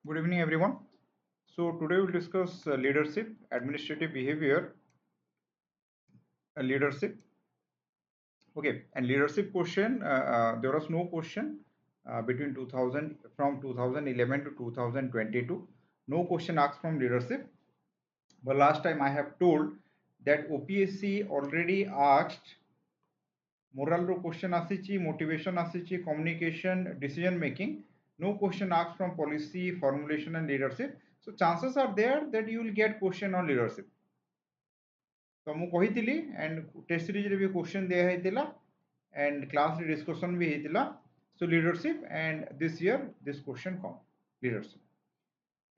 Good evening, everyone. So today we'll discuss leadership, administrative behavior, and leadership. Okay, and leadership question. There was no question between 2000 from 2011 to 2022. No question asked from leadership. But last time I have told that OPSC already asked moral ro question asichi, motivation asichi, communication, decision making. No question asked from policy, formulation, and leadership. So chances are there that you will get question on leadership. तो ମୁଁ କହିଥିଲି and test series ରେ ବି question ଦିଆ ହେଇଥିଲା and class ରେ discussion ବି ହେଇଥିଲା. So leadership, and this year this question come leadership,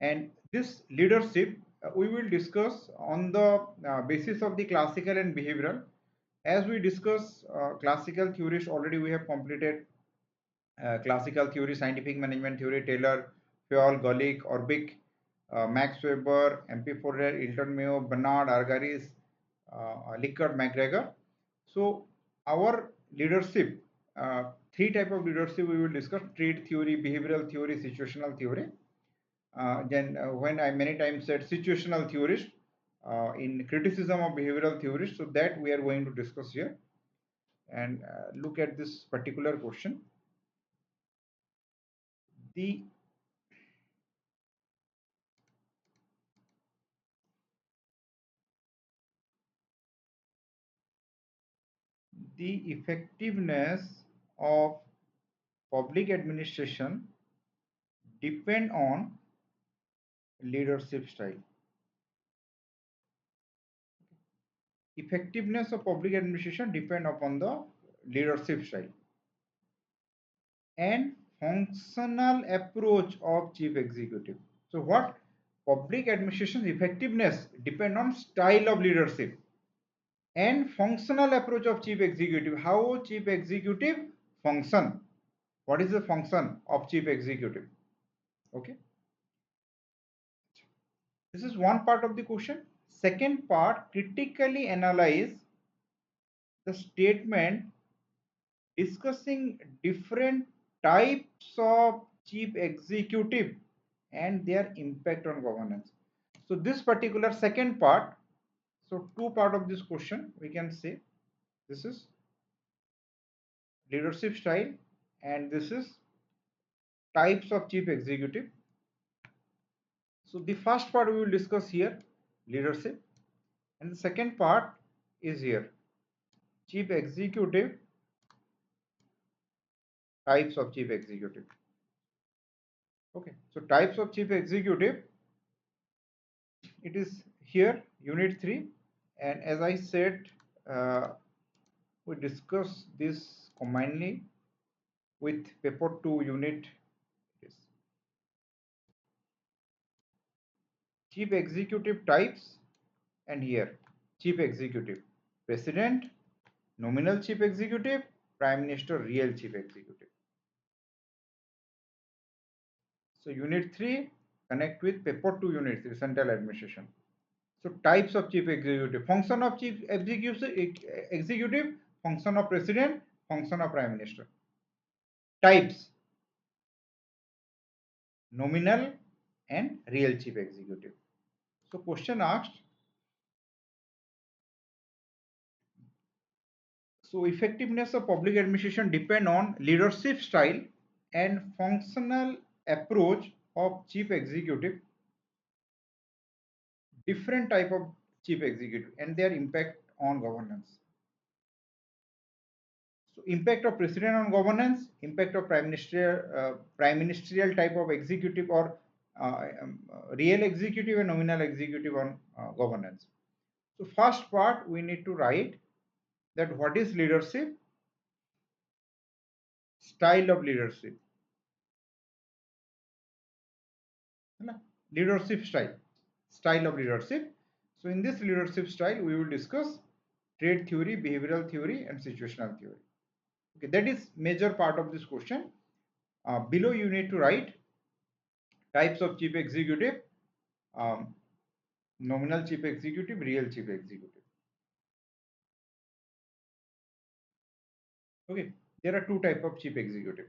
and this leadership we will discuss on the basis of the classical and behavioral. As we discuss classical theories, already we have completed classical theory, scientific management theory, Taylor, Fayol, Gulick, Orbick, Max Weber, MP Fourier, Hilton Mayo, Bernard, Argaris, Likert, McGregor. So our leadership, three type of leadership we will discuss: trait theory, behavioral theory, situational theory. Then when I many times said situational theorist in criticism of behavioral theorists, so that we are going to discuss here, and look at this particular question. The effectiveness of public administration depend on leadership style. Effectiveness of public administration depend upon the leadership style and functional approach of chief executive. So what? Public administration effectiveness depend on style of leadership and functional approach of chief executive. How chief executive function? What is the function of chief executive? Okay, this is one part of the question. Second part, critically analyze the statement discussing different types of chief executive and their impact on governance. So this particular second part, so two part of this question we can say, this is leadership style and this is types of chief executive. So the first part we will discuss here, leadership, and the second part is here, chief executive, types of chief executive. Okay, so types of chief executive, it is here unit 3, and as I said, we discuss this commonly with paper 2 unit. Chief executive types, and here chief executive, president, nominal chief executive, prime minister, real chief executive. So unit 3 connect with paper 2 unit 3, central administration. So types of chief executive, function of chief executive, function of president, function of prime minister. Types, nominal and real chief executive. So question asked, so effectiveness of public administration depend on leadership style and functional approach of chief executive, different type of chief executive and their impact on governance. So impact of president on governance, impact of prime ministerial type of executive or real executive and nominal executive on governance. So first part we need to write that what is leadership, style of leadership, leadership style of leadership. So in this leadership style we will discuss trait theory, behavioral theory and situational theory. Okay, that is major part of this question. Below you need to write types of chief executive, nominal chief executive, real chief executive. Okay, there are two type of chief executive.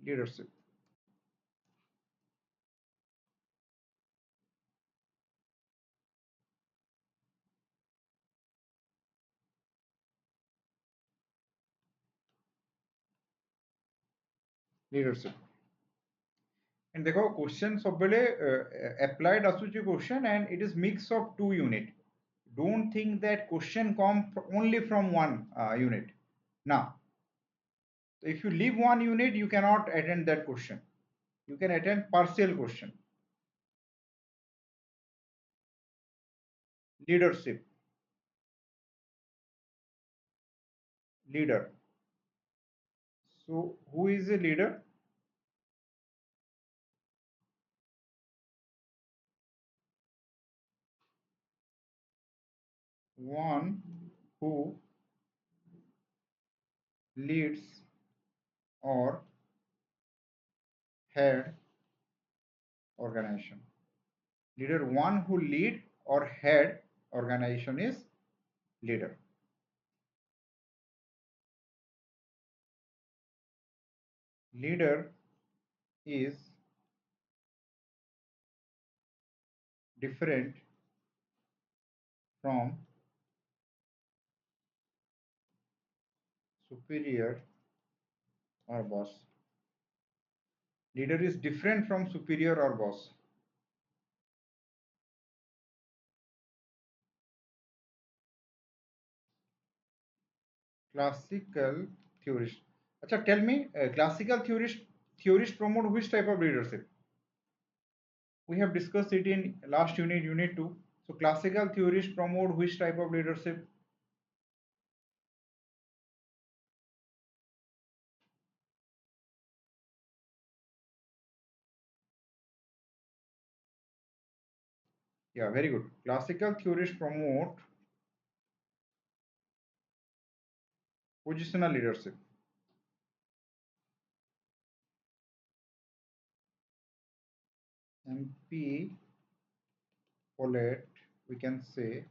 Leadership. Leadership. And देखो question सब बेले applied आसुची question and it is mix of two unit. Don't think that question come only from one unit. Now, if you leave one unit, you cannot attend that question. You can attend partial question. Leadership. Leader. So who is a leader? One who leads or head organization. Leader, one who lead or head organization is leader. Leader is different from superior or boss. Leader is different from superior or boss. Classical theorist. Acha, tell me, classical theorist promote which type of leadership? We have discussed it in last unit, unit 2. So classical theorists promote which type of leadership? Yeah, very good. Classical theorists promote positional leadership. MP Polet, we can say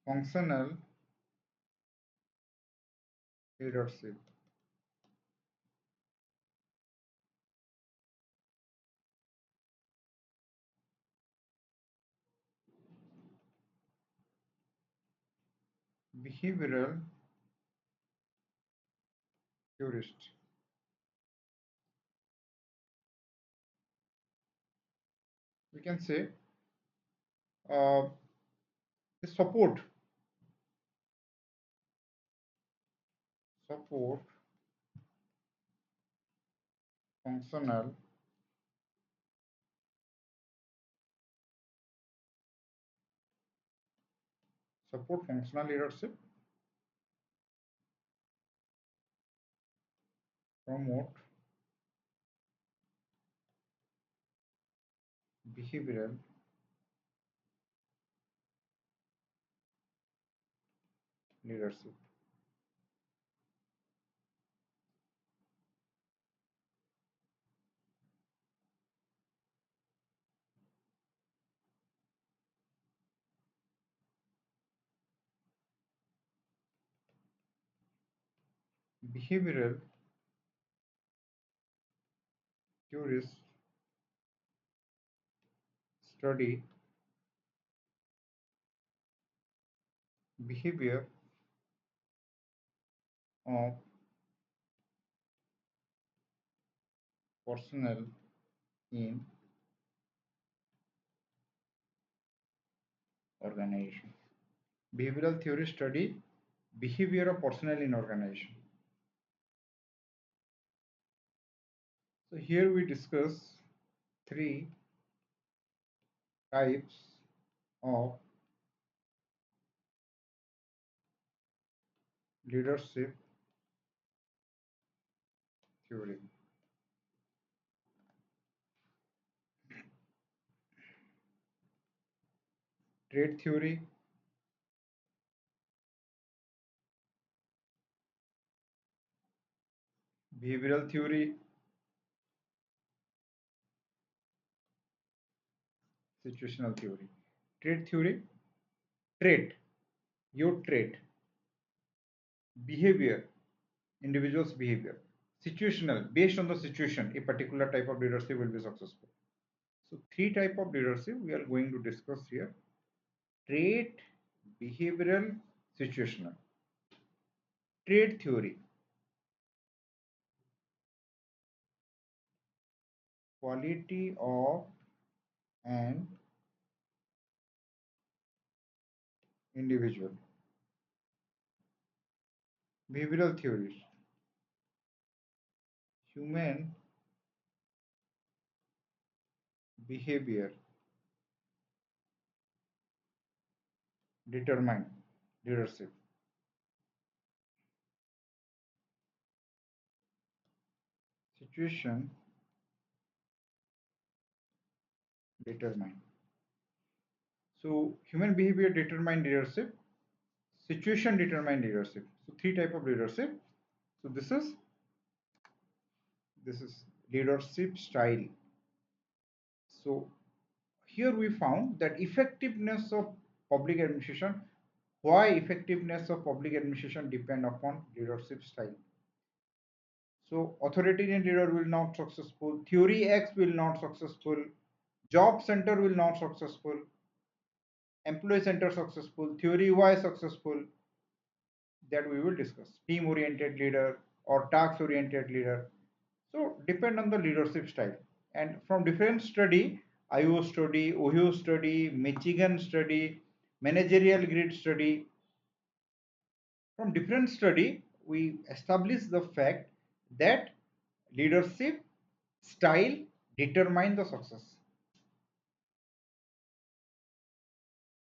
functional leadership. Behavioral theorist. We can say uh, support support functional support functional leadership, promote behavioral leadership. Behavioral theorists study behavior of personnel in organization. Behavioral theory study behavior of personnel in organization. So here we discuss three types of leadership theory. Trait theory, behavioral theory, situational theory. Trait theory, trait, your trait, behavior, individual's behavior. Situational, based on the situation, a particular type of leadership will be successful. So three type of leadership we are going to discuss here: trait, behavioral, situational. Trait theory: quality of an individual. Behavioral theories: human behavior determine leadership. Situation determine. So human behavior determine leadership, situation determine leadership. So three type of leadership. So this is leadership style. So here we found that effectiveness of public administration, why effectiveness of public administration depend upon leadership style. So authoritarian leader will not successful, theory X will not successful, job center will not successful, employee center successful, theory Y successful. That we will discuss. Team oriented leader or task oriented leader. So depend on the leadership style. And from different study, IO study, Ohio study, Michigan study, managerial grid study, from different study, we establish the fact that leadership style determine the success.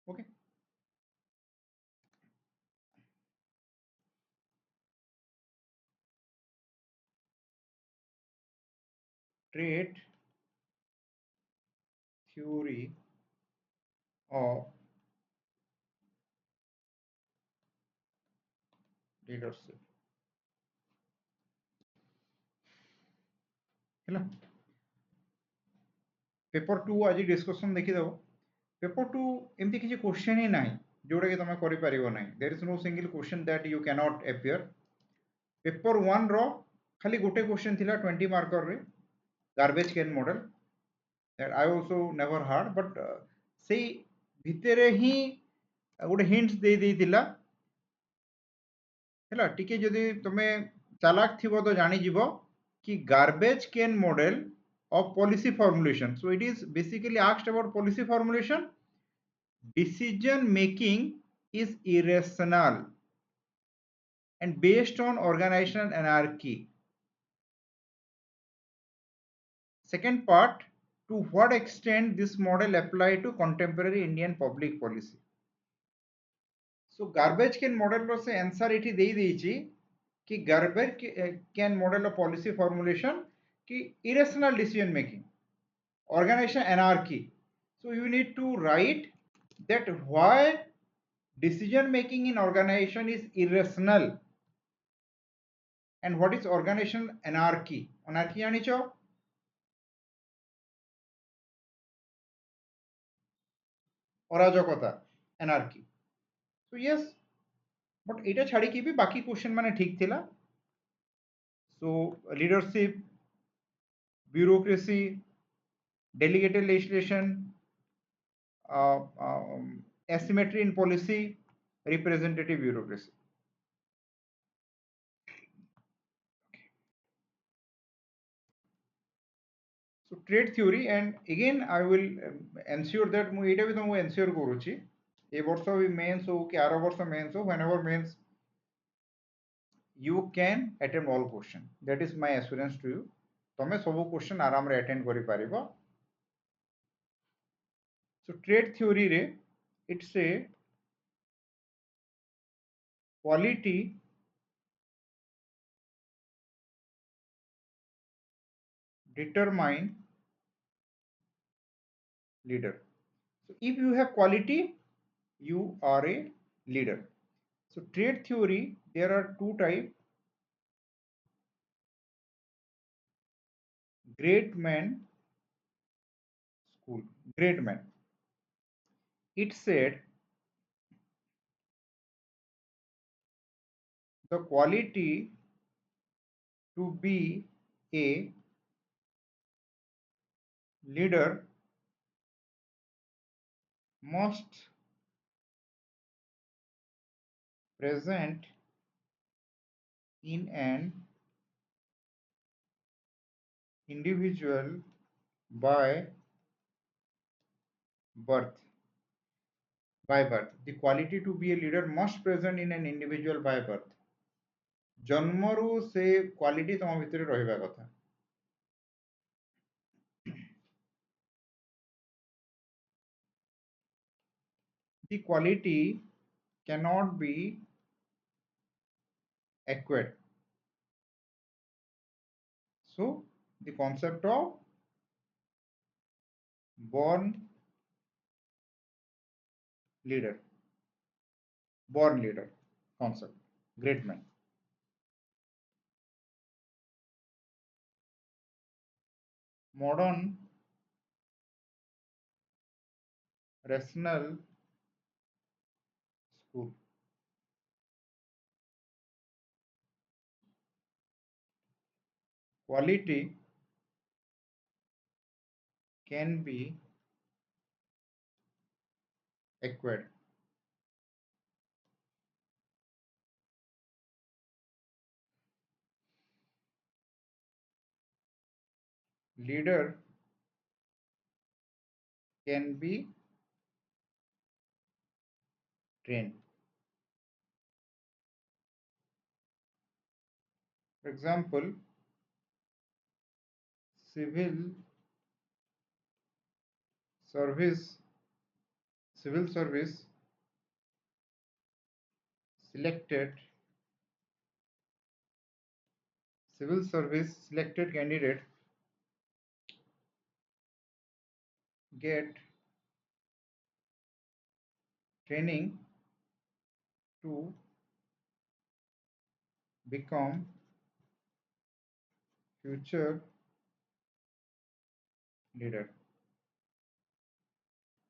Okay. Trait theory of leadership. ହେଲା paper 2 आज discussion देखिदेव paper 2 एमती किसी question ही नहीं जोड़ा कि तुम करि परिबो नहीं there is no single question that you can not appear paper 1 रो खाली गोटे क्वेश्चन थिला 20 मार्कर रे garbage can model that I also never heard but से भितरे ही गोटे हिंट्स दे देतिला हैला टिके जदी तुमे चालाक थिबो तो जानि जिवो कि garbage can model of policy formulation. So it is basically asked about policy formulation. Decision making is irrational and based on organizational anarchy. Second part, to what extent this model apply to contemporary Indian public policy. So garbage can model रो से answer एठी देई देइची कि garbage can model of policy formulation कि irrational decision making, organization anarchy. So you need to write that why decision making in organization is irrational and what is organization anarchy. Anarchy জানিছো অরাজকতা anarchy. So yes, but এটা ছাড়ি কি भी বাকি question মানে ঠিক ଥିଲା. So leadership, bureaucracy, delegated legislation, asymmetry in policy, representative bureaucracy. So trade theory, and again I will ensure that ମୁଁ ଏଇଟା ବି ତମକୁ ensure କରୁଛି ଏ ବର୍ଷ ବି ମେନ୍ସ ହଉ କି ଆର ବର୍ଷ ମେନ୍ସ ହଉ whenever means you can attempt all question, that is my assurance to you. ତମେ ସବୁ question ଆରାମରେ attend କରିପାରିବ. So trade theory ରେ it's a quality determine leader. So if you have quality, you are a leader. So trade theory, there are two types: great man school. Great man, it said the quality to be a leader must present in an individual by birth. By birth, the quality to be a leader must present in an individual by birth. ଜନ୍ମରୁ ସେ quality ତମ ଭିତରେ ରହିବା କଥା. The quality cannot be acquired. So the concept of born leader, born leader concept, great man. Modern rational school. Quality can be acquired. Leader can be trained. For example, civil service, civil service selected, civil service selected candidate get training to become future leader.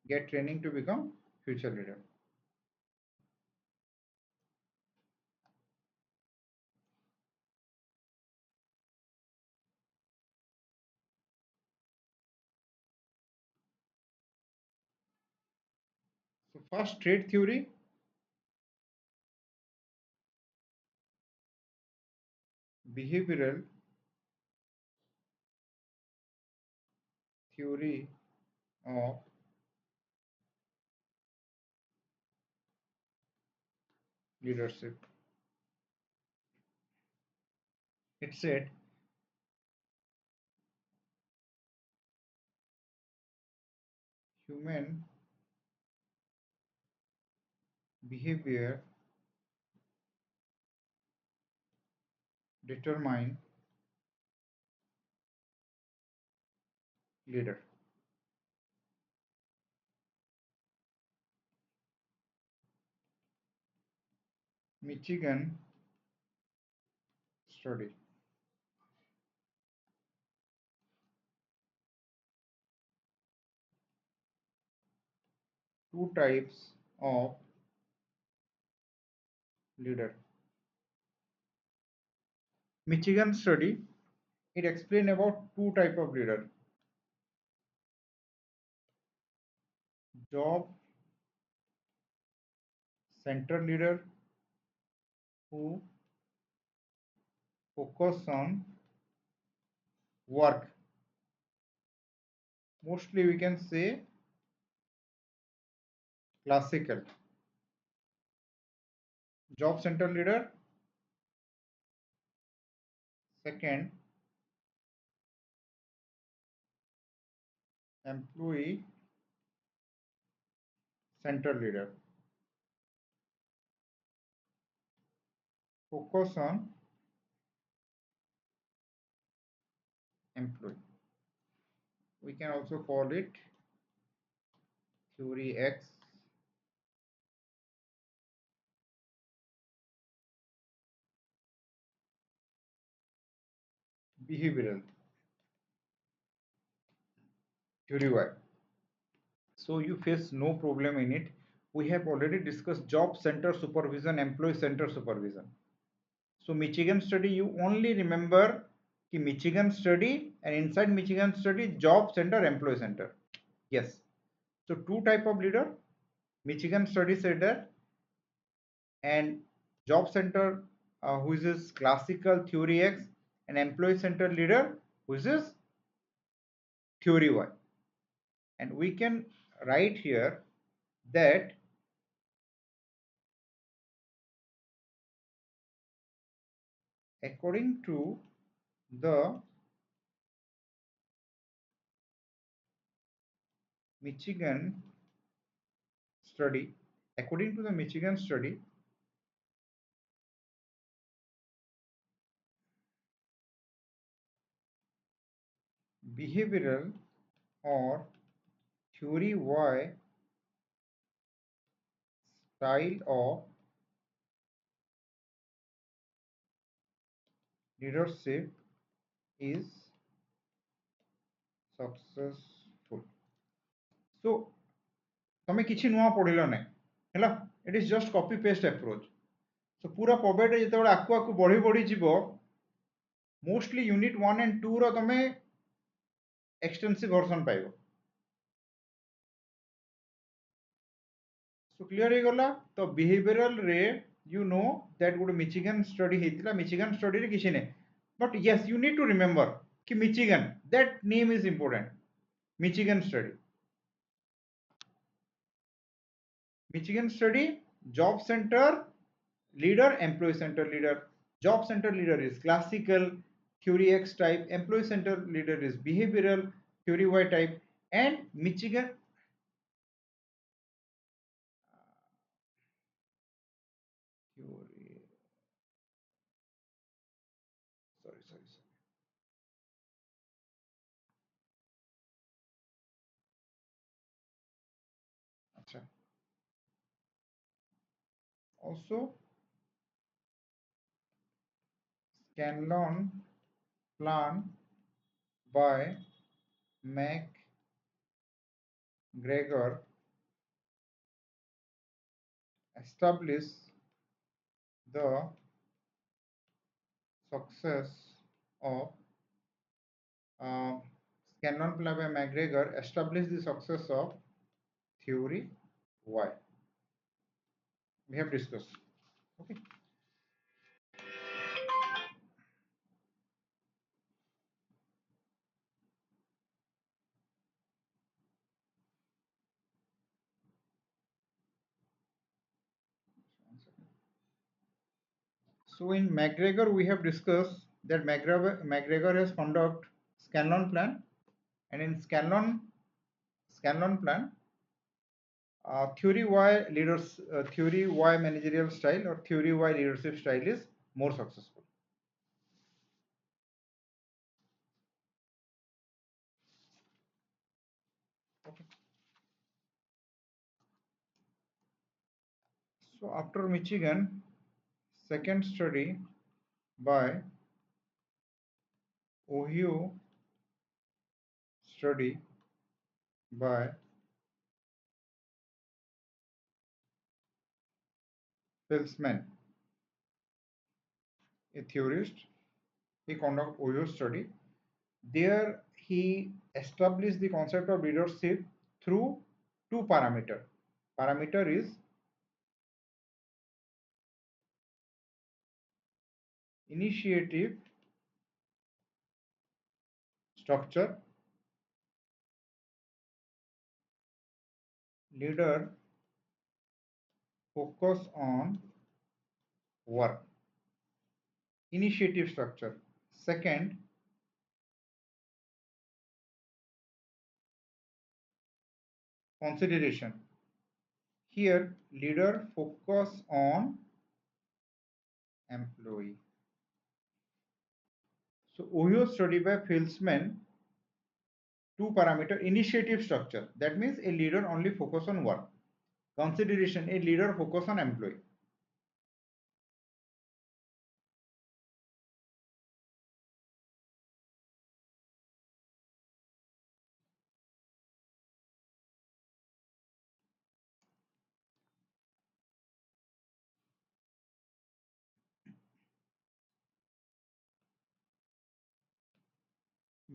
Get training to become future leader. So first trait theory, behavioral theory of leadership. It said human behavior determine leader. Michigan study. Two types of leader. Michigan study, it explained about two type of leader. Job center leader who focus on work. Mostly we can say classical. Job center leader. Second, employee center leader. Focus on employee. We can also call it theory X. Behavioral theory Y. So you face no problem in it. We have already discussed job center supervision, employee center supervision. So Michigan study, you only remember ki Michigan study, and inside Michigan study job center, employee center. Yes. So two type of leader: Michigan study leader and job center, which is classical theory X, and employee center leader, which is theory Y. And we can write here that according to the Michigan study, according to the Michigan study, behavioral or theory Y style of leadership is successful. So तमें किसी नुआ पढ़िल ना है it is just copy paste approach so पूरा पॉवेट जो आकु आकु बढ़ी बढ़ी जीव मोस्टली यूनिट 1 एंड 2 रो तमें एक्सटेंसिव वर्जन पाइबो सो क्लियर हो गला तो बिहेवियरल रे यू नो दैट गोटे मिचिगन स्टडी हेतिला मिचिगन स्टडी रे किसी ने but yes you need to remember कि Michigan that name is important Michigan study Michigan study, job center leader, employee center leader. Job center leader is classical, theory X type, employee center leader is behavioral, theory Y type, and Michigan. Theory, sorry. Acha. Also, Scanlon plan by McGregor establish the success of uh, Scanlon plan by McGregor establish the success of theory Y. We have discussed. Okay. So in McGregor, we have discussed that McGregor has conduct Scanlon plan, and in Scanlon plan, theory Y managerial style or theory Y leadership style is more successful. Okay. So after Michigan, second study by Ohio study by Felsman, a theorist. He conduct Ohio study. There he established the concept of leadership through two parameter. Parameter is initiative structure, leader focus on work. Initiative structure. Second, consideration. Here leader focus on employee. So Ohio study by Felsman, two parameter. Initiative structure, that means a leader only focus on work. Consideration, a leader focus on employee.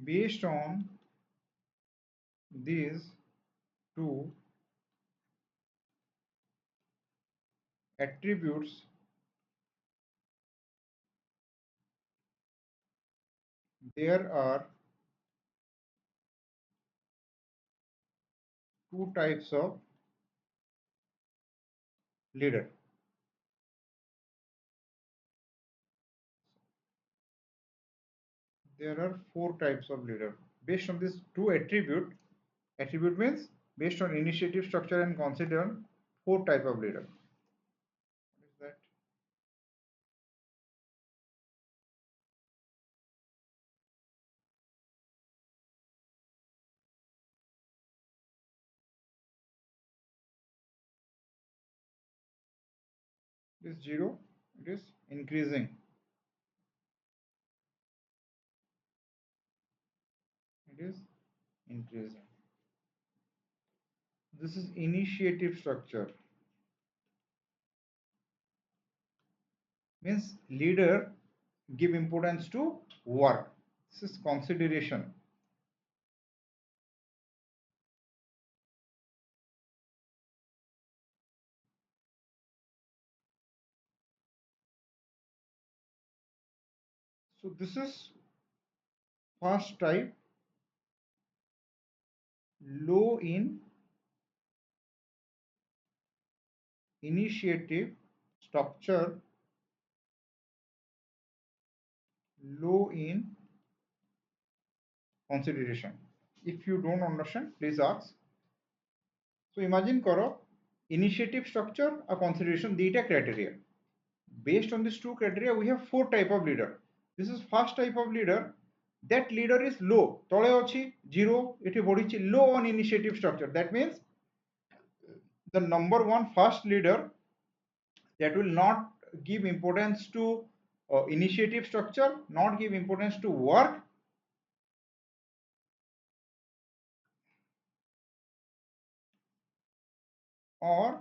Based on these two attributes, there are two types of leader. There are four types of leader. Based on these two attribute means based on initiative, structure, and consider four type of leader. What is that? It is zero. It is increasing. It is increasing. This is initiative structure. Means leader give importance to work. This is consideration. So this is first type, low in initiative structure, low in consideration. If you don't understand, please ask. So imagine karo initiative structure or consideration data criteria. Based on these two criteria, we have four type of leader. This is first type of leader. That leader is low. Tole achi zero. Iti bodichi low on initiative structure. That means the number one first leader that will not give importance to initiative structure, not give importance to work, or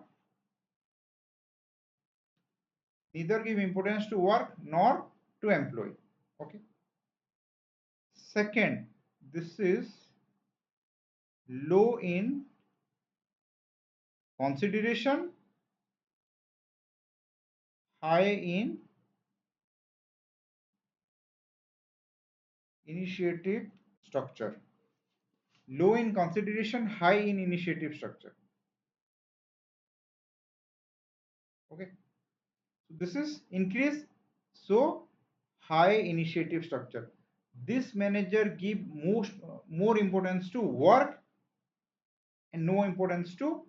neither give importance to work nor to employee. Okay. Second, this is low in consideration, high in initiative structure. Low in consideration, high in initiative structure. Okay. So this is increase. So high initiative structure. This manager give more importance to work and no importance to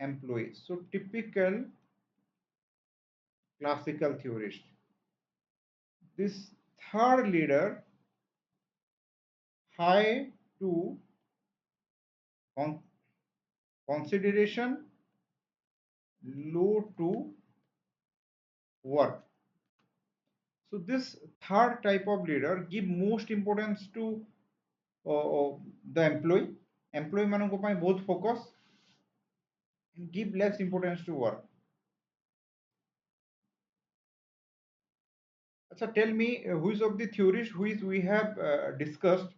employees. So typical classical theorist. This third leader, high to con consideration, low to work. So this third type of leader give most importance to the employee. Employee ମାନଙ୍କୁ ପାଇଁ ବହୁତ focus and give less importance to work. Acha, tell me who is of the theorist who is we have discussed.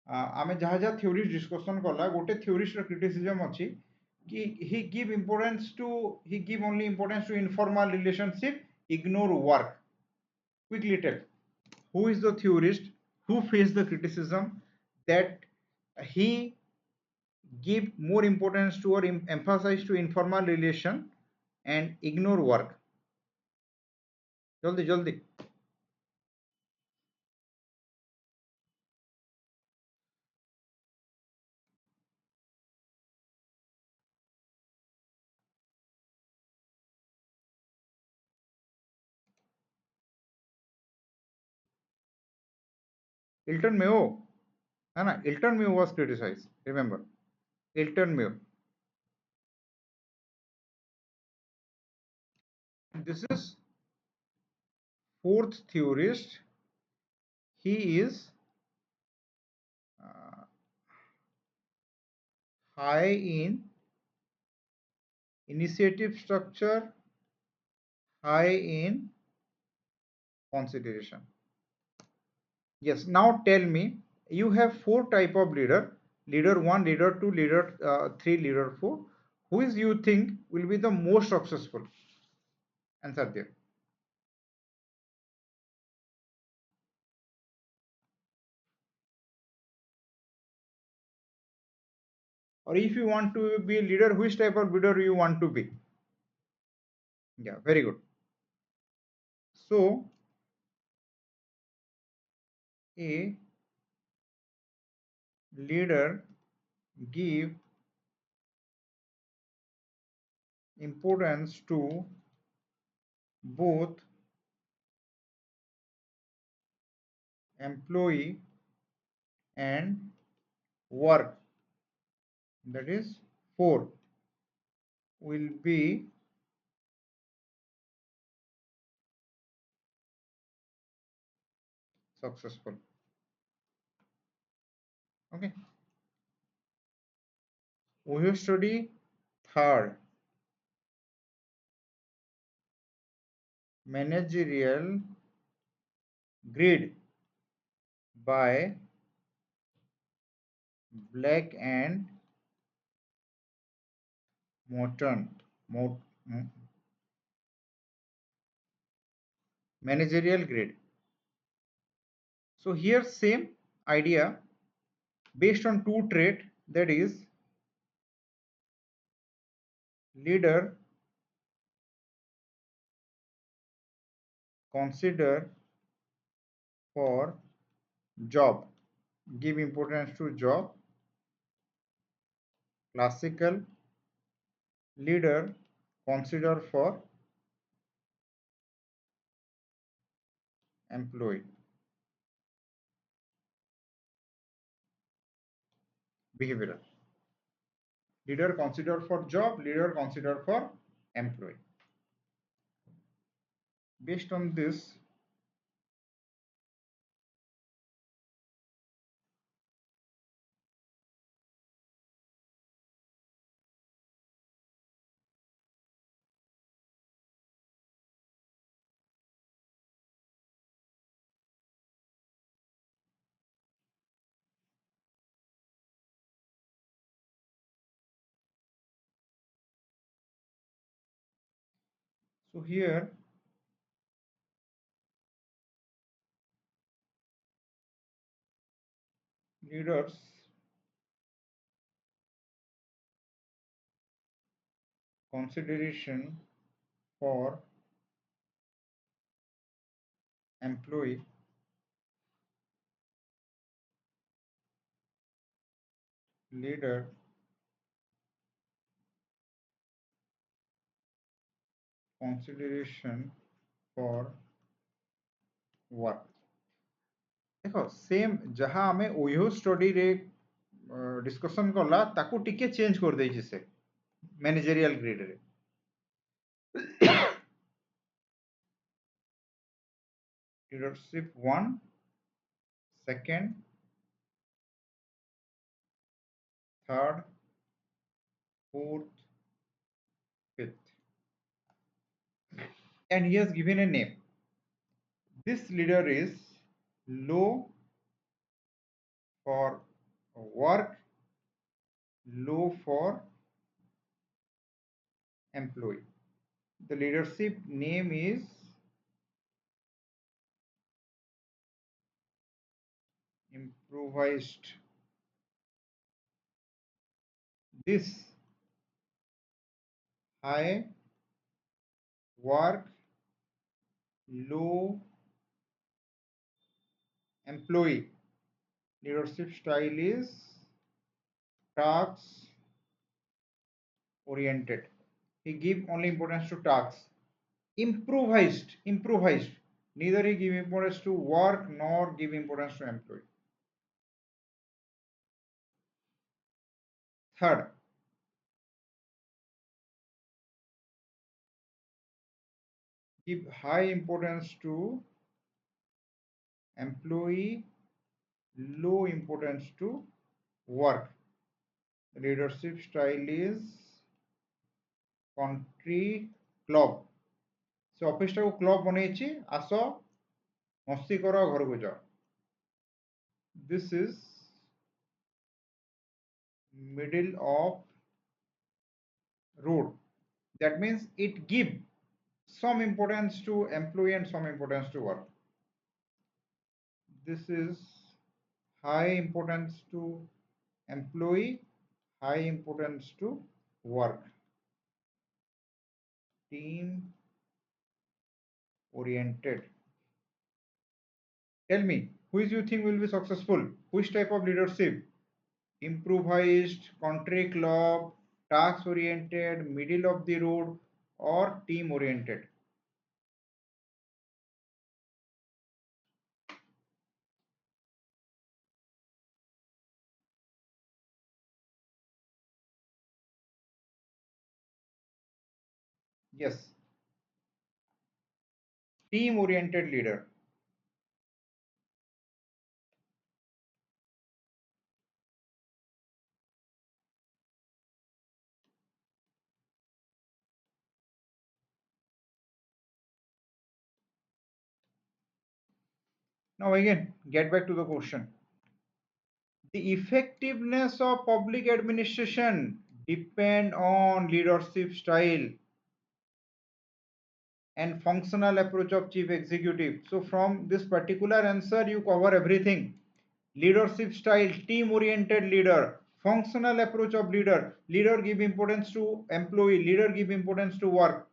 आमे जहाँ जहाँ theorist discussion कला गोटे theorist ର criticism ଅଛି कि he give importance to he give only importance to informal relationship, ignore work. Quickly tell who is the theorist who faced the criticism that he give more importance to or emphasize to informal relation and ignore work. जल्दी जल्दी. Elton Mayo. No, Elton Mayo was criticized. Remember, Elton Mayo. This is fourth theorist. He is uh, high in initiative structure, high in consideration. Yes, now tell me, you have four type of leader, leader 1, leader 2, leader 3, leader 4. Who is you think will be the most successful? Answer there. Or if you want to be a leader, which type of leader you want to be? Yeah, very good. So, a leader give importance to both employee and work, that is 4, will be successful. Okay, we will study third, managerial grid by Black and Morton. Mo- Managerial grid. So here same idea based on two trait, that is leader consider for job, give importance to job. Classical leader consider for employee. Behavioral leader consider for job, leader consider for employee. Based on this, so here leaders consideration for employee, leader consideration for work. देखो same जहाँ आमे OYO study रे discussion करला ताकू टिके change कर देछि से मैनेजरियल ग्रेड रे leadership 1, second, third, fourth, fifth, and he has given a name. This leader is low for work, low for employee. The leadership name is improvised. This high work, low employee. Leadership style is task oriented. He give only importance to tasks. Improvised. Neither he give importance to work nor give importance to employee. Third, give high importance to employee, low importance to work. The leadership style is country club. से office टाको club बनैछि आसो मस्ती करो घर को जाओ. This is middle of road. That means it give some importance to employee and some importance to work. This is high importance to employee, high importance to work. Team oriented. Tell me, which you think will be successful? Which type of leadership? Improvised, country club, task oriented, middle of the road, or team oriented? Yes, team oriented leader. Now again, get back to the question. The effectiveness of public administration depend on leadership style and functional approach of chief executive. So from this particular answer, you cover everything. Leadership style, team oriented leader, functional approach of leader, leader give importance to employee, leader give importance to work.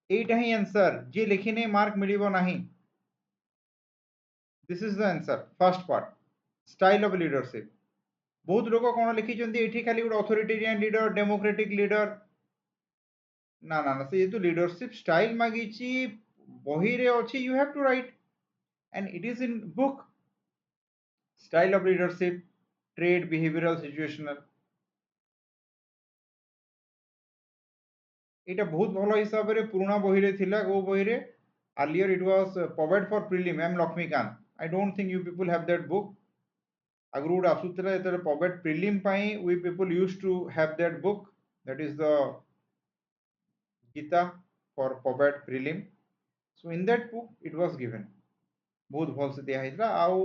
এইটা ହିଁ answer যে লেখিনে mark ମିଳିବ ନାହିଁ. This is the answer. First part, style of leadership. ବହୁତ ଲୋକ କ'ଣ ଲେଖିଛନ୍ତି ଏଠି ଖାଲି ଗୋଟେ ଅଥରିଟେରିଆନ ଲିଡର, ଡେମୋକ୍ରେଟିକ ଲିଡର. ନା ନା ନା, ସେ ଯେହେତୁ ଲିଡରସିପ ଷ୍ଟାଇଲ ମାଗିଛି ବହିରେ ଅଛି, you have to write and it is in book. Style of leadership, trait, behavioral, situational. এটা ବହୁତ ଭଲ ହିସାବରେ ପୁରୁଣା ବହିରେ ଥିଲା. କୋଉ ବହିରେ? Earlier it was Poet for Prelim, M. Lakshmikant. I don't think you people have that book. ଆଗରୁ ଗୋଟେ ଆସୁଥିଲା ଯେତେବେଳେ Poet Prelim ପାଇଁ we people used to have that book. That is the Gita for Poet Prelim. So in that book it was given. ବହୁତ ଭଲସେ ଦିଆ ହେଇଥିଲା ଆଉ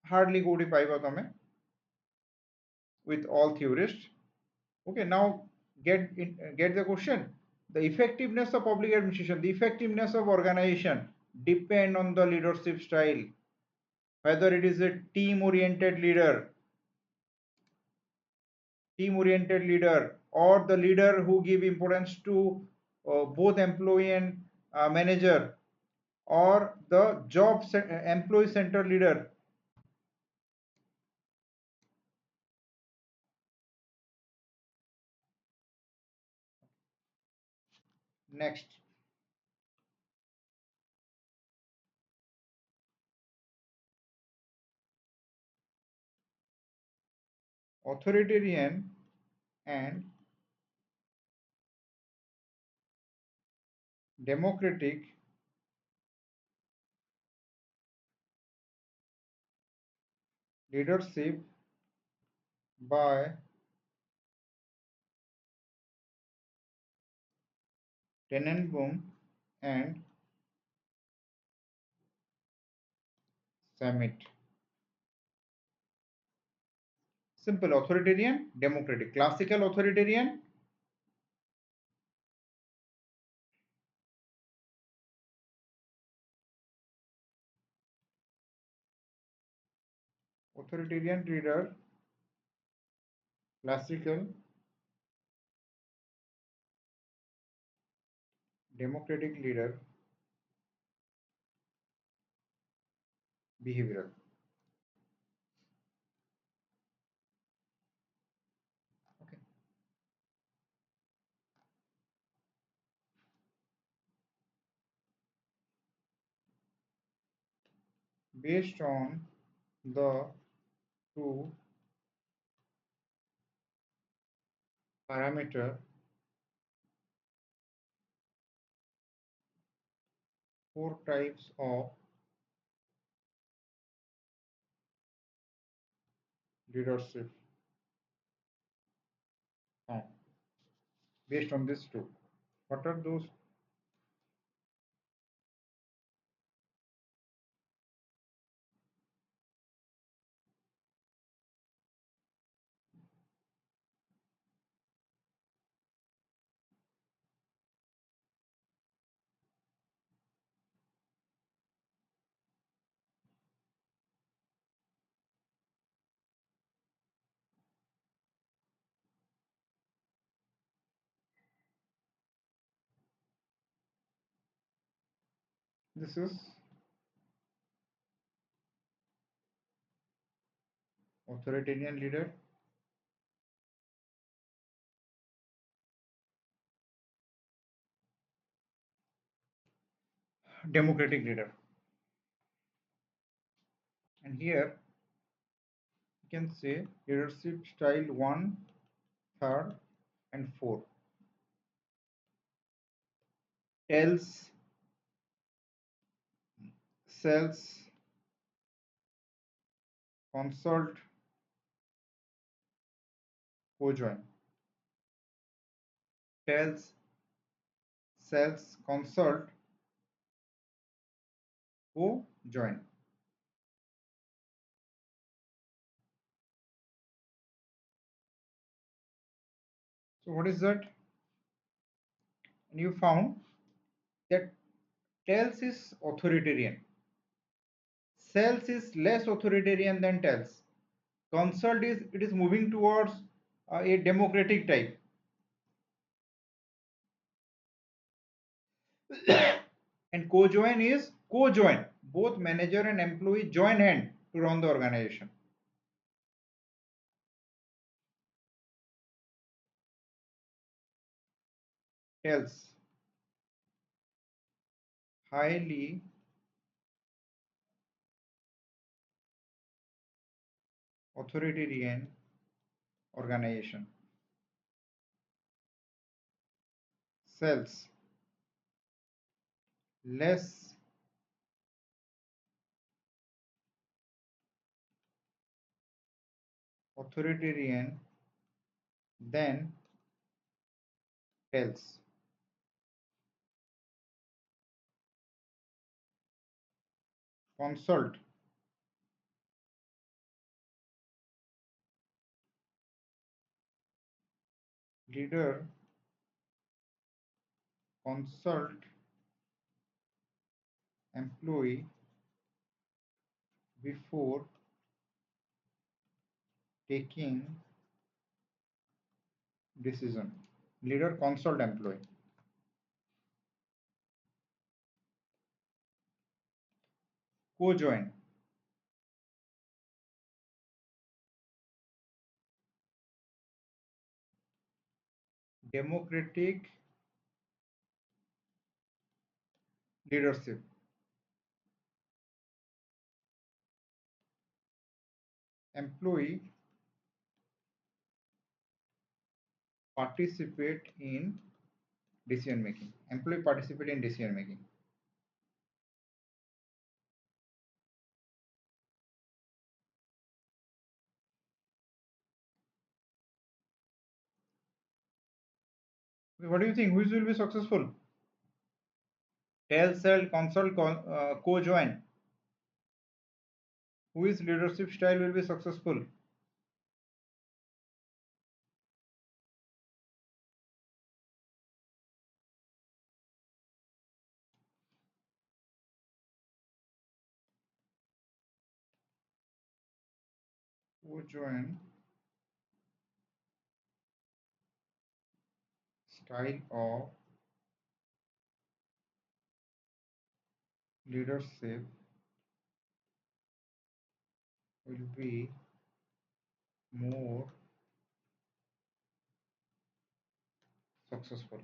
hardly କୋଉଠି ପାଇବ ତମେ with all theorists. Okay, now get the question. The effectiveness of public administration, the effectiveness of organization depend on the leadership style, whether it is a team oriented leader or the leader who give importance to both employee and manager, or the employee center leader. Next, authoritarian and democratic leadership by Tenenbaum and Summit. Simple: authoritarian, democratic. Classical authoritarian, authoritarian leader, classical, democratic leader, behavioral. Okay. Based on the two parameter, four types of leadership found. Based on these two, what are those? This is authoritarian leader, democratic leader. And here you can say leadership style 1, 3rd, and 4. Tells, sells, consult, co-join. Tells, sells, consult, co-join. So what is that? And you found that tells is authoritarian. Sells is less authoritarian than tells. Consult is it is moving towards a democratic type. And co-join is co-join. Both manager and employee join hand to run the organization. Tells highly authoritarian organization. Sells less authoritarian than tells. Consult leader consult employee before taking decision. Leader consult employee. Co-join democratic leadership. Employee participate in decision making. Employee participate in decision making. What do you think? Which will be successful? Tell, sell, consult, co-join. Which leadership style will be successful? Co-join style of leadership will be more successful.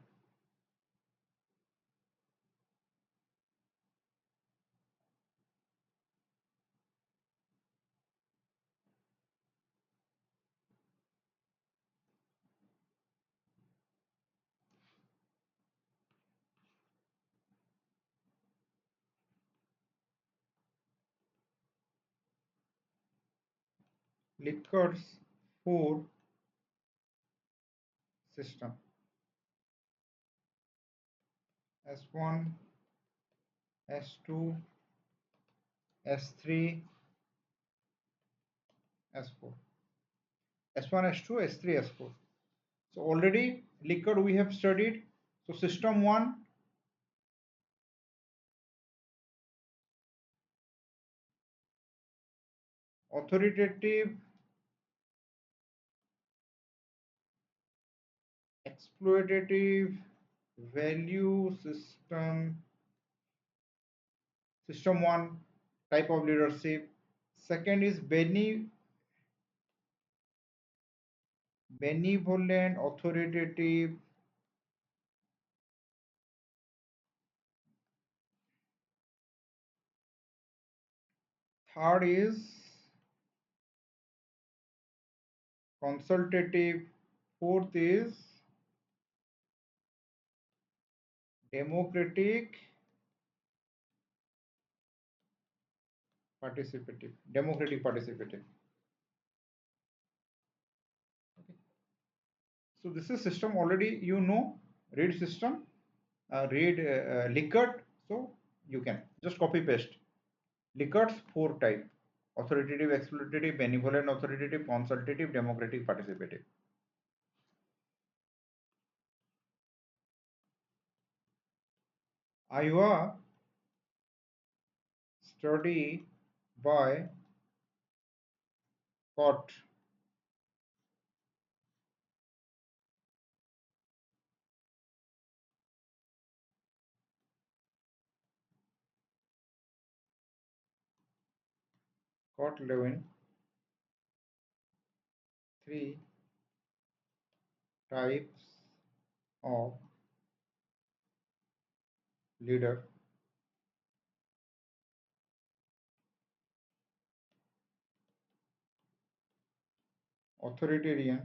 Likker's four system: S1, S2, S3, S4. S1, S2, S3, S4. So already Licker we have studied. So system 1, authoritative, exploitative, value system System 1 type of leadership. Second is benevolent, authoritative. Third is consultative. Fourth is democratic, participative. Democratic, participative. Okay. So this is system already you know. Read system, read Likert. So you can just copy paste. Likert's four type: authoritative, exploitative, benevolent, authoritative, consultative, democratic, participative. Iowa study by Cott. Cott Lewin. Three types of leader: authoritarian,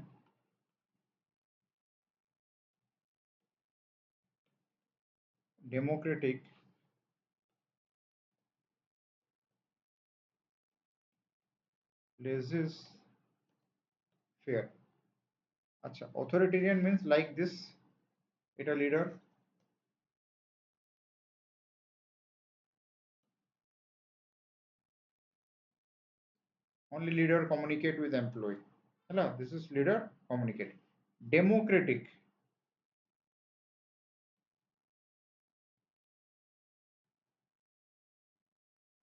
democratic, laissez-faire. Acha, authoritarian means like this. It a leader. Only leader communicate with employee. Hello, this is leader communicate. Democratic,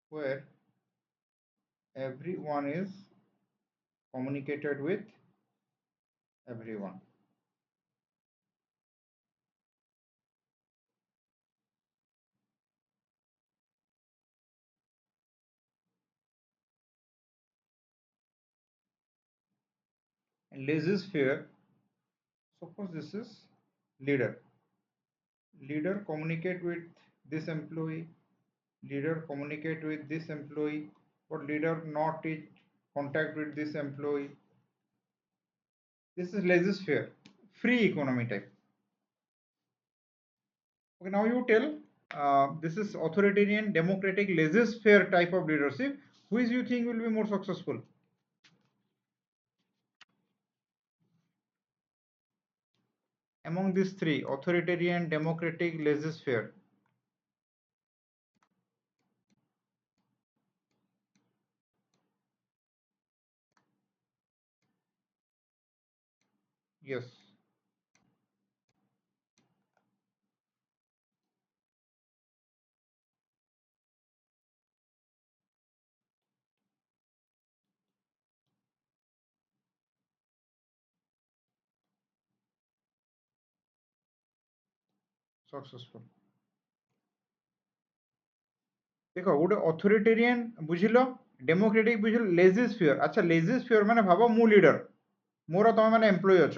where everyone is communicated with everyone. And laissez-faire, suppose this is leader. Leader communicate with this employee. Leader communicate with this employee. But leader not in contact with this employee. This is laissez-faire, free economy type. Okay, now you tell this is authoritarian, democratic, laissez-faire type of leadership. Which you think will be more successful? Among these three, authoritarian, democratic, laissez-faire. Yes, successful. देखो गोटे authoritarian बुझिल, democratic बुझिल, लेजिस्फियर. अच्छा लेजिस्फियर माने भाबो मु leader, मोर तमे माने employ अछ,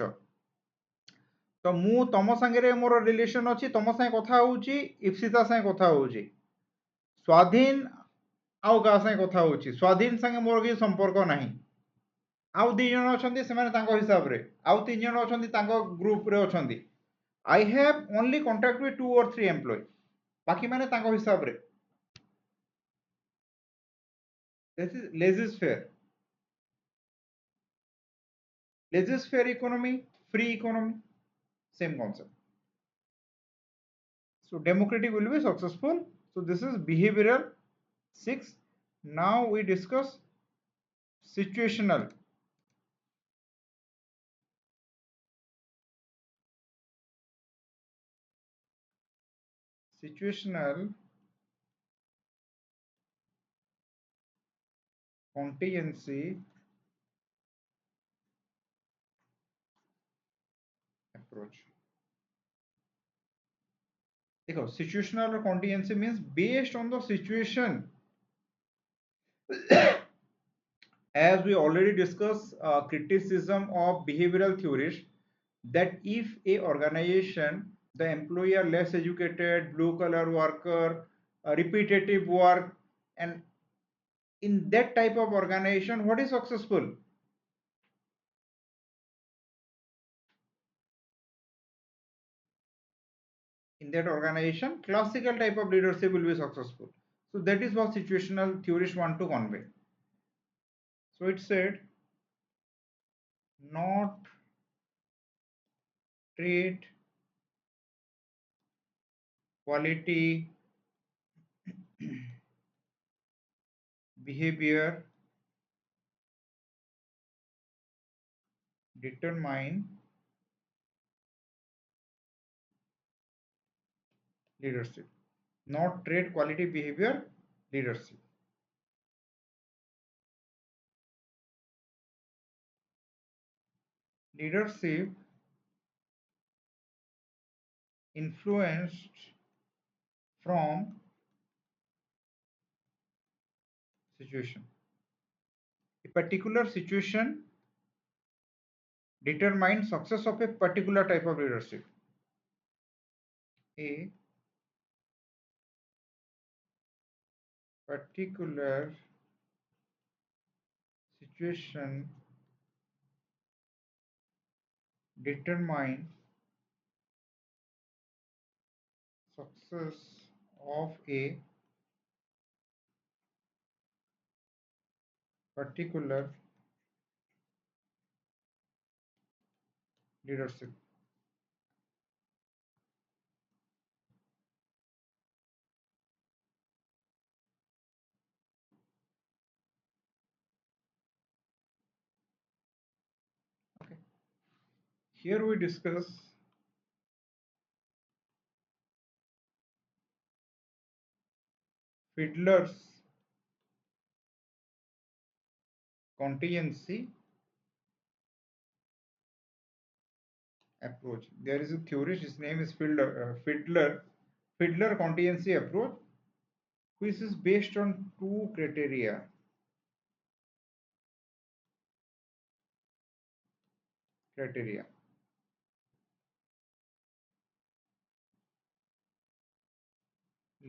तो मु तम संगे मोर रिलेशन अछि, तम संगे कथा होउची, इप्सिता संगे कथा होउची, स्वाधीन आउ का संगे कथा होउची, स्वाधीन संगे मोर कि संपर्क नाही. आउ दी जण अछंती से माने तांको हिसाब रे, आउ तीन जण अछंती तांको ग्रुप रे अछंती. I have only contact with 2 or 3 employee, बाकी माने तांको हिसाब रे. This is laissez-faire. Laissez-faire economy, free economy, same concept. So democratic will be successful. So this is behavioral 6. Now we discuss situational. Situational contingency approach. देखो situational or contingency means based on the situation. As we already discussed, criticism of behavioral theories, that if a organization, the employee are less educated, blue collar worker, repetitive work, and in that type of organization, what is successful? In that organization, classical type of leadership will be successful. So that is what situational theorists want to convey. So it said, not trait, quality, behavior determine leadership. Not trait, quality, behavior, leadership. Leadership influenced from situation. A particular situation determines success of a particular type of leadership. A particular situation determines success of a particular leadership. Okay. Here we discuss Fiedler's contingency approach. There is a theorist, his name is Fiedler contingency approach, which is based on two criteria.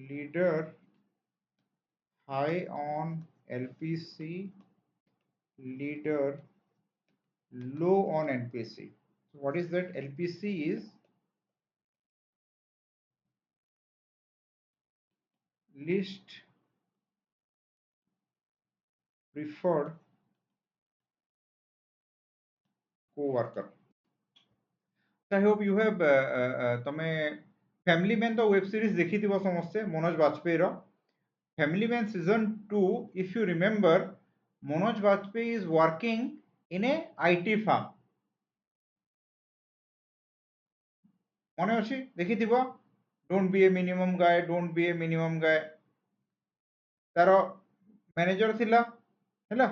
Leader high on LPC, leader low on NPC. So what is that? LPC is least preferred co-worker. I hope you have ତମେ family man ତ web series ଦେଖିଥିବ ସମସ୍ତେ ମନୋଜ ବାଜପେୟୀର family man season 2 if you remember Manoj Bajpayee is working in a IT firm ମନେ ଅଛି ଦେଖିଥିବ don't be a minimum guy ତାର manager ଥିଲା ହେଲା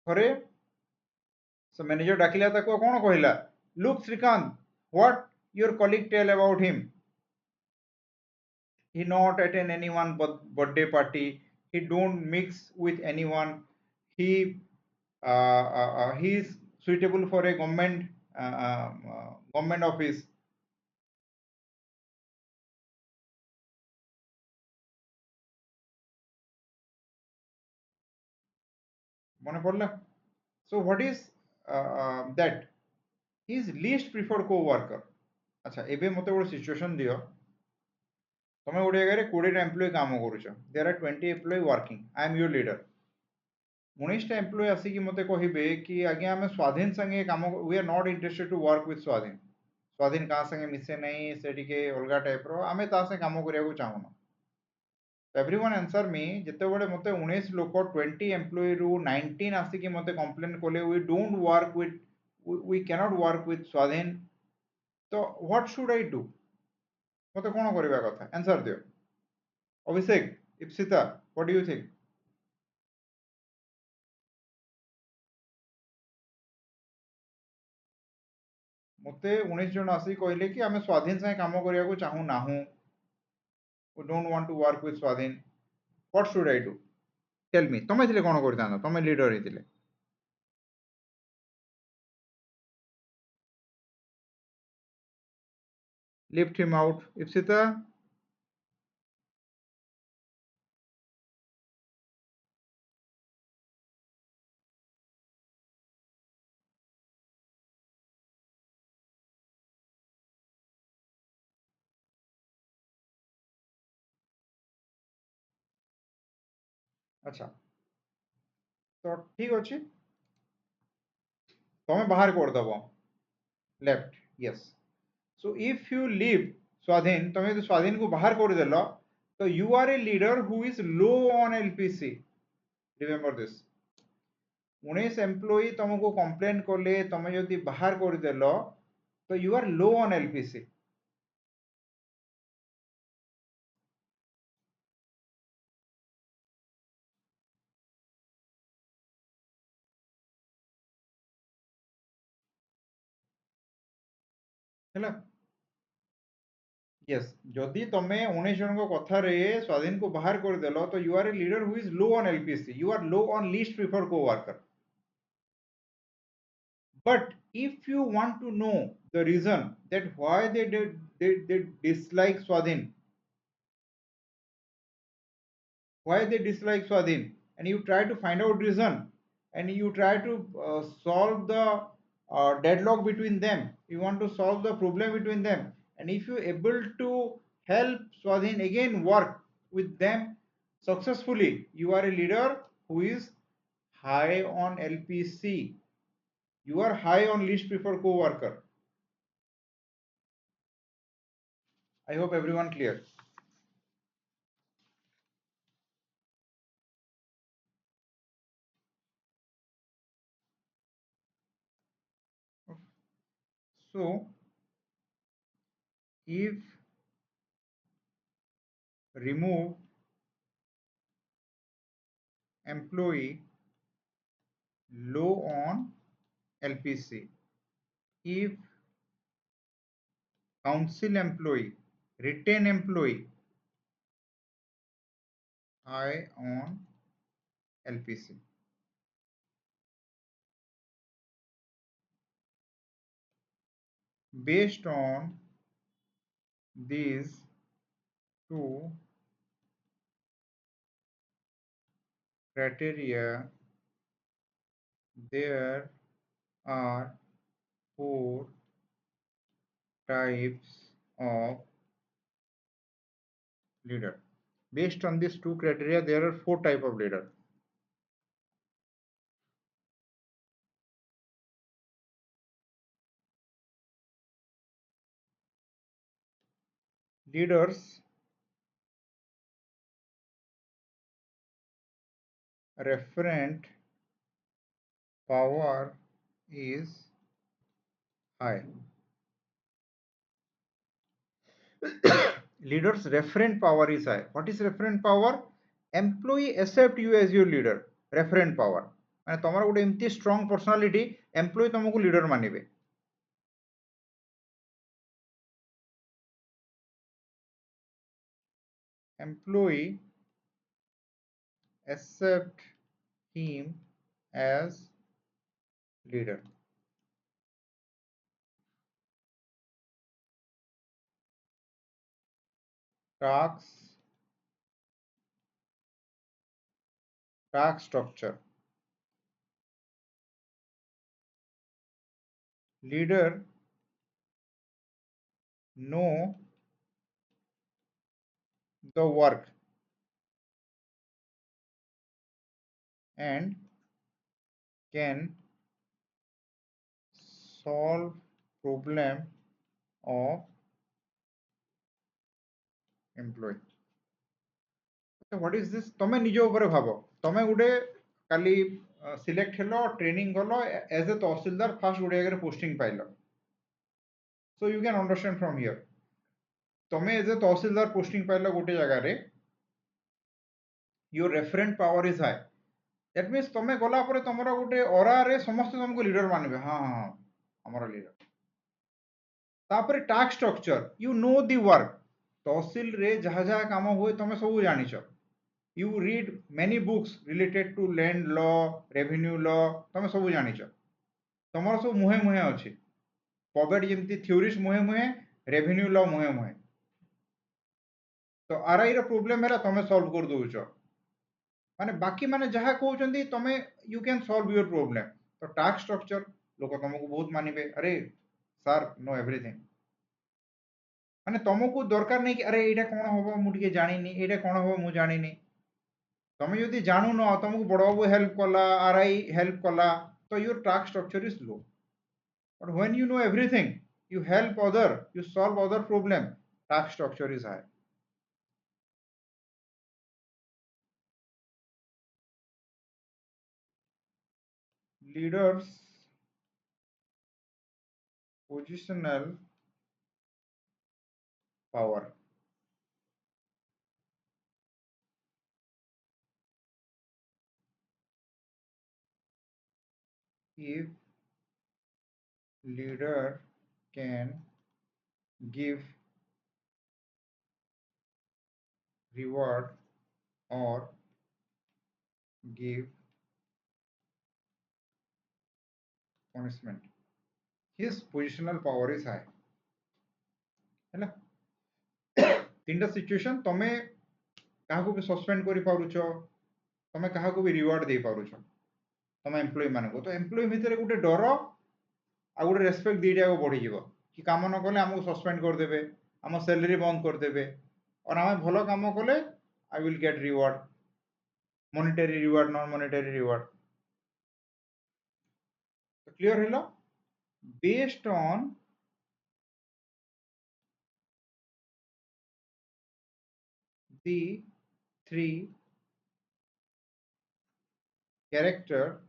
ଥରେ ସେ ମ୍ୟାନେଜର ଡାକିଲା ତାକୁ କଣ କହିଲା look Srikanth what your colleague tell about him he not attend anyone but birthday party he don't mix with anyone he he is suitable for a government office মনে পড়লা so what is that he is least preferred co-worker আচ্ছা ଏବେ ମତେ ଗୋଟେ situation ଦିଅ ତମେ ଗୋଟେ ଜାଗାରେ 20 ଟା ଏମ୍ପ୍ଲୟି କାମ କରୁଛ there are 20 employee working I am your leader 19 ଟା ଏମ୍ପ୍ଲୟି ଆସିକି ମତେ କହିବେ କି ଆଜ୍ଞା ଆମେ ସ୍ୱାଧୀନ ସାଙ୍ଗେ କାମ we are not interested to work with ସ୍ୱାଧୀନ ସ୍ୱାଧୀନ କାହା ସାଙ୍ଗେ ମିଶେ ନାହିଁ ସେ ଟିକେ ଅଲଗା ଟାଇପ ର ଆମେ ତା ସାଙ୍ଗେ କାମ କରିବାକୁ ଚାହୁଁନୁ everyone answer me ଯେତେବେଳେ ମତେ 19 ଲୋକ 20 ଏମ୍ପ୍ଲୟି ରୁ 19 ଆସିକି ମତେ କମ୍ପ୍ଲେନ୍ କଲେ we don't work with we cannot work with ସ୍ୱାଧୀନ ତ what should I do ମତେ କଣ କରିବା କଥା ଆନ୍ସର ଦିଅ ଅଭିଷେକ Ipsita what do you think मते 19 जन आसी कहले कि आमे स्वाधीन से काम करिया को चाहू नाहू, we don't want to work with Swadhin, what should I do? Tell me, तमे थिले कोन करतानो, तमे लीडर हिथिले? Lift him out, Ipsita. अच्छा, तो ठीक अछि, तमे बाहर कर दबो, left, yes. So if you leave Swadhin, तमे यदि स्वाधीन को बाहर कर देलो, तो you are a leader who is low on LPC, remember this. 19 employee तुमको कंप्लेन कले, तमे यदि बाहर कर देलो, तो you are low on LPC. हैला, यस। जदि तमे 19 जन को कथा रे स्वाधीन को बाहर कर देलो, तो you are a leader who is low on LPC, you are low on least preferred coworker. But if you want to know the reason that why they dislike Swadhin, why they dislike Swadhin, and you try to find out reason, and you try to solve the deadlock between them, you want to solve the problem between them, and if you able to help Swadhin again work with them successfully, you are a leader who is high on LPC, you are high on least preferred co-worker. I hope everyone clear. So if remove employee low on LPC, if council employee, retain employee high on LPC. Based on these two criteria, there are four types of leader. Based on these two criteria, there are four types of leader. Leaders referent power is high. Leaders referent power is high. What is referent power? Employee accept you as your leader. Referent power माने तमरा गोटे एमती strong personality, employ तुमको leader मानिबे। Employee accept him as leader. Task structure. Leader know the work and can solve problem of employee. So what is this? तमे निज ऊपर भाबो, तमे गुटे काली सिलेक्ट हेलो, ट्रेनिंग गलो एज ए तहसीलदार, फास्ट गुटे जगह पोस्टिंग पाइलो। So you can understand from here, तमे एज ए तहसीलदार पोस्टिंग पाइलो गुटे जगह रे, your referent power is high. That means तमे गला परे तमरा गुटे ऑरा रे समस्त तुमको लीडर मानबे, हां हां हमारा लीडर। तापर task structure you know the work तहसील रे जहाँ जहाँ काम हुए तुम सब जानिछ you read many books related to land law revenue law तुम सब जानिछ तुम सब मुहे मुहे अच्छी पॉवर्टी जमी थ्योरीज मुहे मुहे रेवेन्यू लॉ मुहे मुहे तो आरआई रो प्रॉब्लम है तुम सॉल्व कर दउछ माने बाकी माने जहाँ कहते तुम you can solve your problem तो टास्क स्ट्रक्चर लोक तुमको बहुत मानवे अरे सर नो एवरीथिंग माने तुमको दरकार नहीं कि अरे ये कौन हम मुझे जानी ये कौन हम मुझे जानी तुम जो जानू न तुमको बड़ बाबू हेल्प कला आरआई हेल्प कला तो your task structure is low but when you know everything you help other you solve other problem task structure is high leaders positional power if leader can give reward or give punishment his positional power is high है ना तीनटा situation तमे काहाको भी suspend करि पारुछ तमे काहाको भी reward दे पारुछ तमे employ मानको तो एम्प्लॉय भितर गोटे डर आ गोटे रेस्पेक्ट दीटा को बढ़ी जीवो कि काम न कले हमको सस्पेंड कर देबे हम सैलरी बंद कर देबे और हमें भलो काम कले I will get reward monetary reward non monetary reward तो क्लियर हेलो based on the three character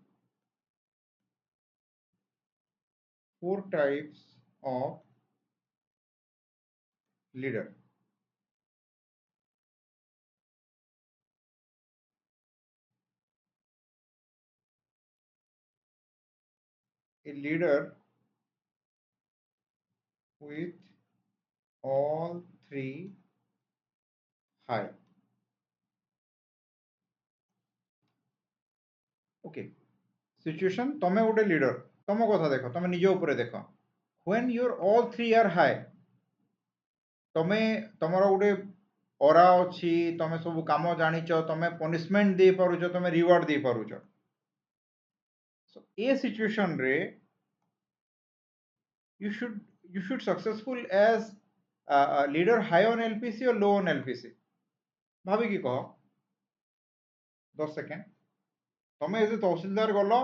four types of leader a leader with all three high okay situation तमे गोटे लीडर तम कथा देख तमे निज ऊपर देख when your all three are high तमे तमरो गोटे ओरा अछि तमे सब काम जानिछ तमे पनिशमेंट दे पारुछ तमे रिवार्ड दे पारुछ so ए सिचुएशन रे you should successful as leader high on lpc or low on lpc भाभी की कह 10 सेकेंड तमे एज तहसीलदार गल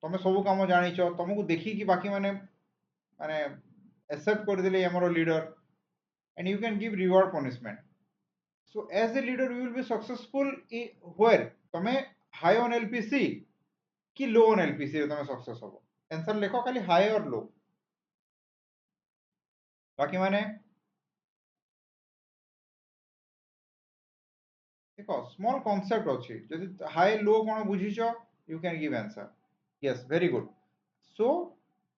तमे सब काम जानिछ तुमको देखिकी बाकी माने माने एक्सेप्ट कर देले हमरो leader and you can give reward punishment so as a leader you will be successful where तमे high on lpc कि low on lpc रे तमे सक्सेस हो आंसर लिखो खाली हाई और लो बाकी माने देखो स्मॉल कॉन्सेप्ट अछि जदि हाई लो कोन बुझिछ you can give answer yes very good so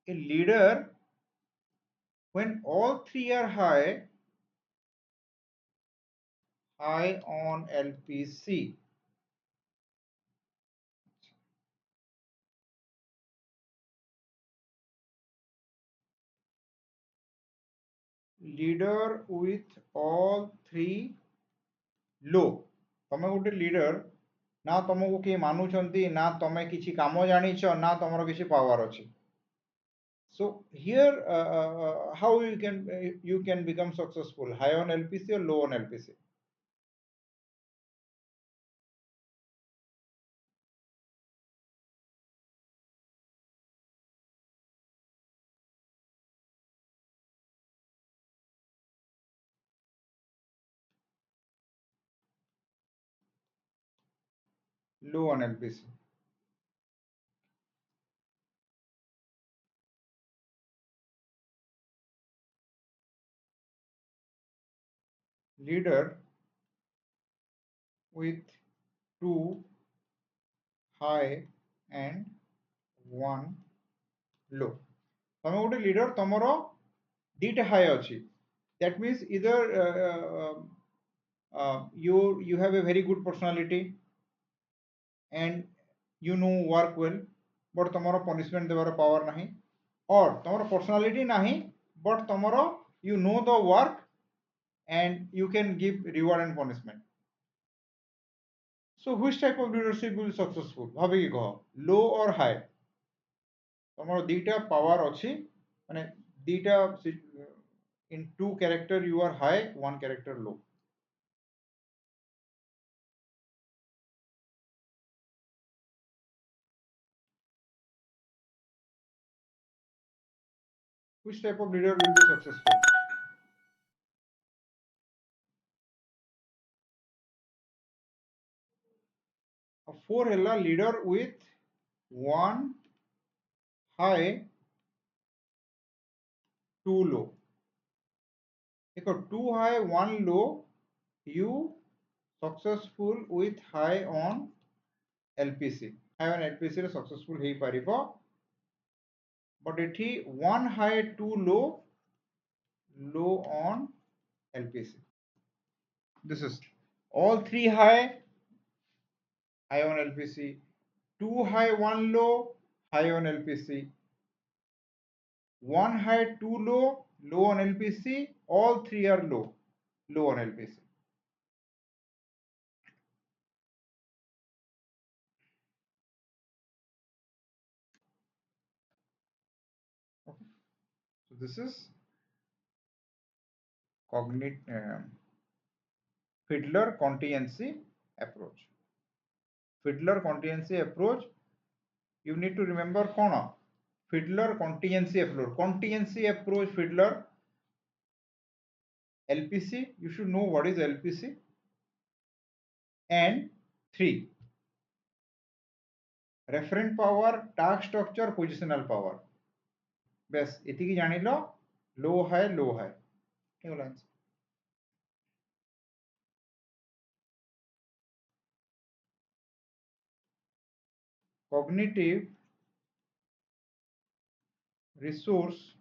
a leader when all three are high on lpc leader with all three low तमे गोटे लीडर ना तुमको किए मानुचंती ना तमे किछि काम जानिछ ना तमरो किछि पावर अछि so here how you can become successful high on lpc or low on lpc low on lpc leader with two high and one low तमे गोटे leader तमरो dita high achi. That means either you have a very good personality and you know work well, but tomorrow punishment debar power nahi, or tomorrow personality nahi, but tomorrow you know the work and you can give reward and punishment. So which type of leadership will be successful? Bhabe ki kah, low or high? Tomorrow dita power achi, mane dita in two character you are high, one character low. Which type of leader will be successful? A four hella leader with one high, two low. देखो two high, one low, you successful with high on LPC. High on LPC रे successful hay पारिबो, but एठी one high, two low, low on LPC. This is all three high, high on LPC, two high, one low, high on LPC, one high, two low, low on LPC, all three are low, low on LPC. Okay. So this is Fiedler contingency approach. Fiedler contingency approach, you need to remember kona Fiedler contingency approach. Contingency approach Fiedler LPC, you should know what is LPC. And 3 referent power, task structure, positional power. बस एतिकी जानी लो, लो है लो है एगला answer. Cognitive resource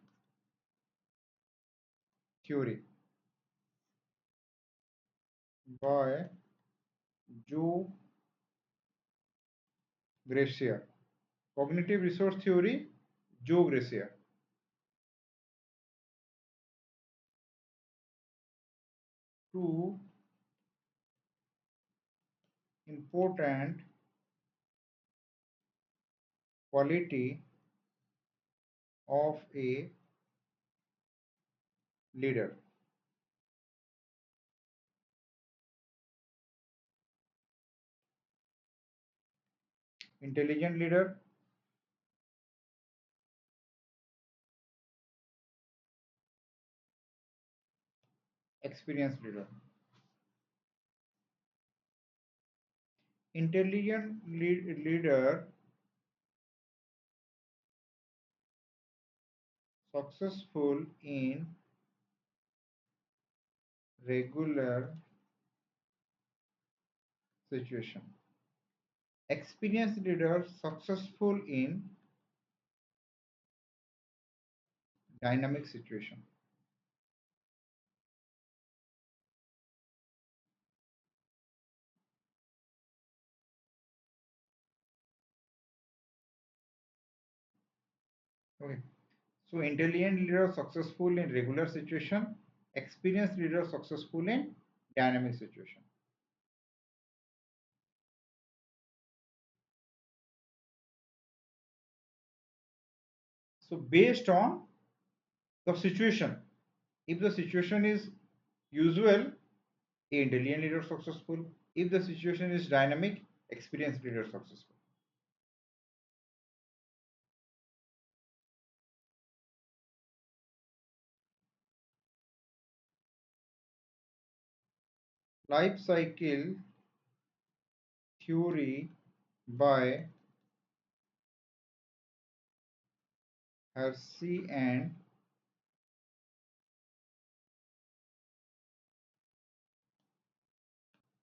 theory by Joe Gracia. Cognitive resource theory, Joe Gracia. Two important quality of a leader. Intelligent leader, experienced leader. Intelligent leader successful in regular situation. Experienced leader successful in dynamic situation. Okay. So intelligent leader successful in regular situation, experienced leader successful in dynamic situation. So based on the situation, if the situation is usual, intelligent leader successful. If the situation is dynamic, experienced leader successful. Life cycle theory by Hersey and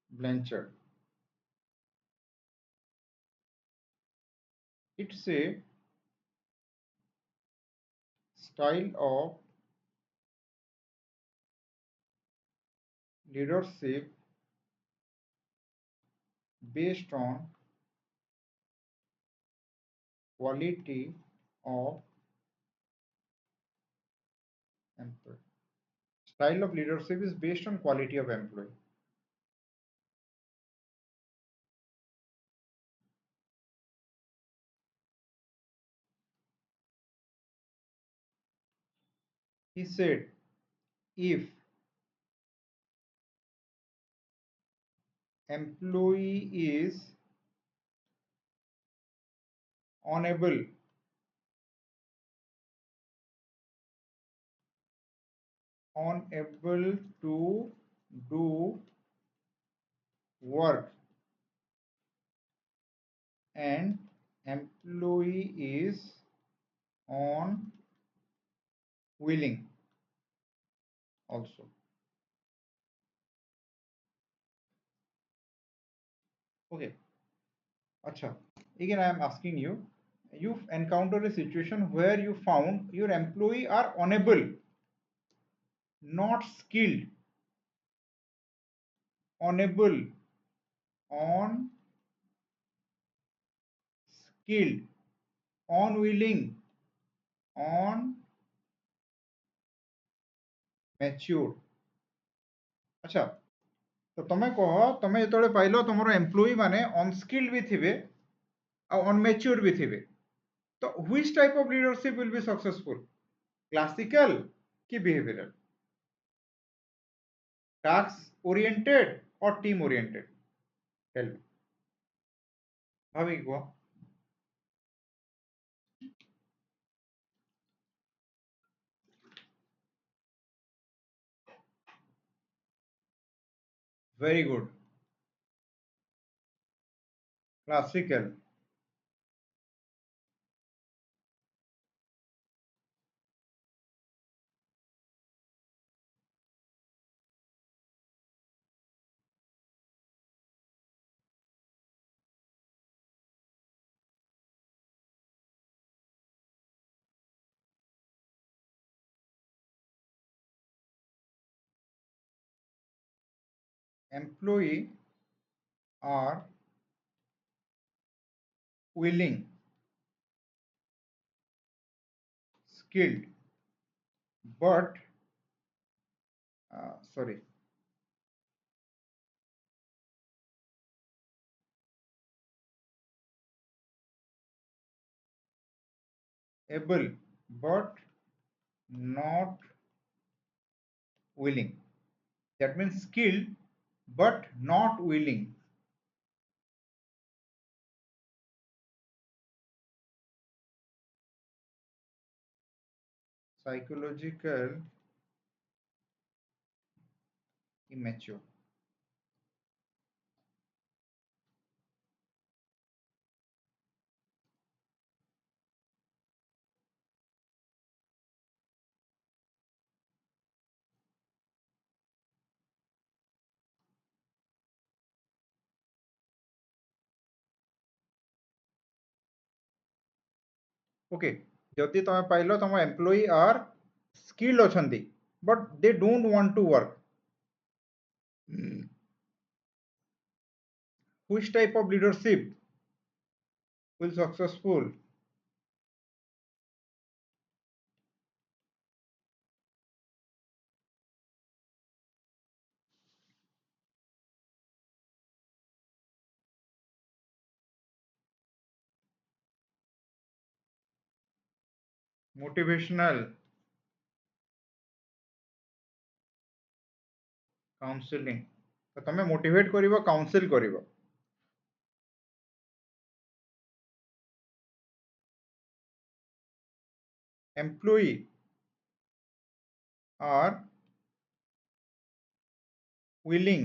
Blanchard. It's a style of leadership based on quality of employee. Style of leadership is based on quality of employee. He said, if employee is unable to do work and employee is unwilling also. Okay. Acha. Again, I am asking you, you've encountered a situation where you found your employee are unable, not skilled, unable, unskilled, unwilling, unmatured. अच्छा तो तमे कह तमे जेतले pilo तमरो employee माने unskilled भी थिबे आ unmature भी थिबे तो which type of leadership will be successful classical कि बिहेवियरल टास्क ओरिएंटेड और टीम ओरिएंटेड टेल मी भाभी को very good classical employee are willing, skilled, but sorry, able but not willing. That means skilled but not willing. Psychological immature. Okay, जदि तमे पाइलो तम employee are skilled अछंती but they don't want to work which type of leadership will successful motivational counselling तो तमे motivate करिवो counsel करिवो employee are willing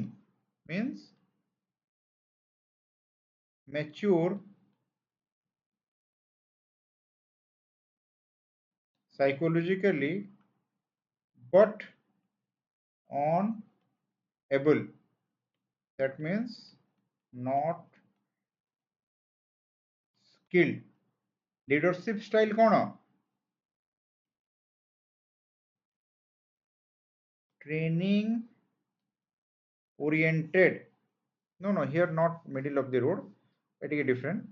means mature psychologically but unable. That means not skilled. Leadership style कौन training oriented. No, no, here not middle of the road, it is different.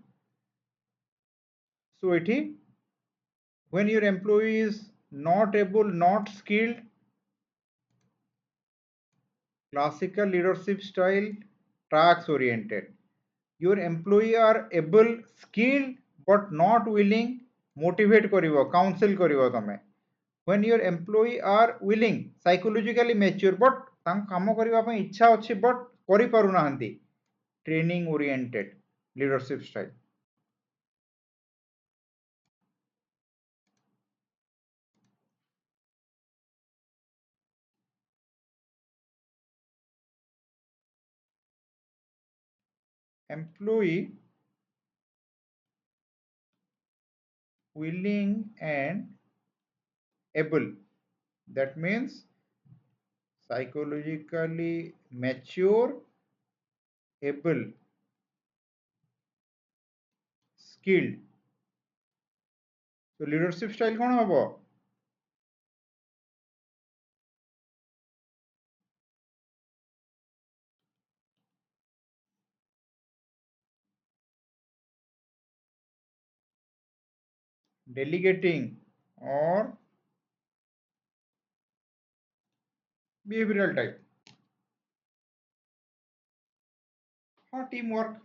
So it is when your employee is not able, not skilled, classical leadership style, task oriented. Your employee are able, skilled, but not willing, motivate karibo, counsel karibo tame. When your employee are willing, psychologically mature, but ତାଙ୍କ କାମ କରିବା ପାଇଁ ଇଚ୍ଛା ଅଛି but କରିପାରୁନାହାନ୍ତି, training oriented leadership style. Employee willing and able, that means psychologically mature, able, skilled. So leadership style कौन हबो? Delegating or behavioral type. हाँ, teamwork.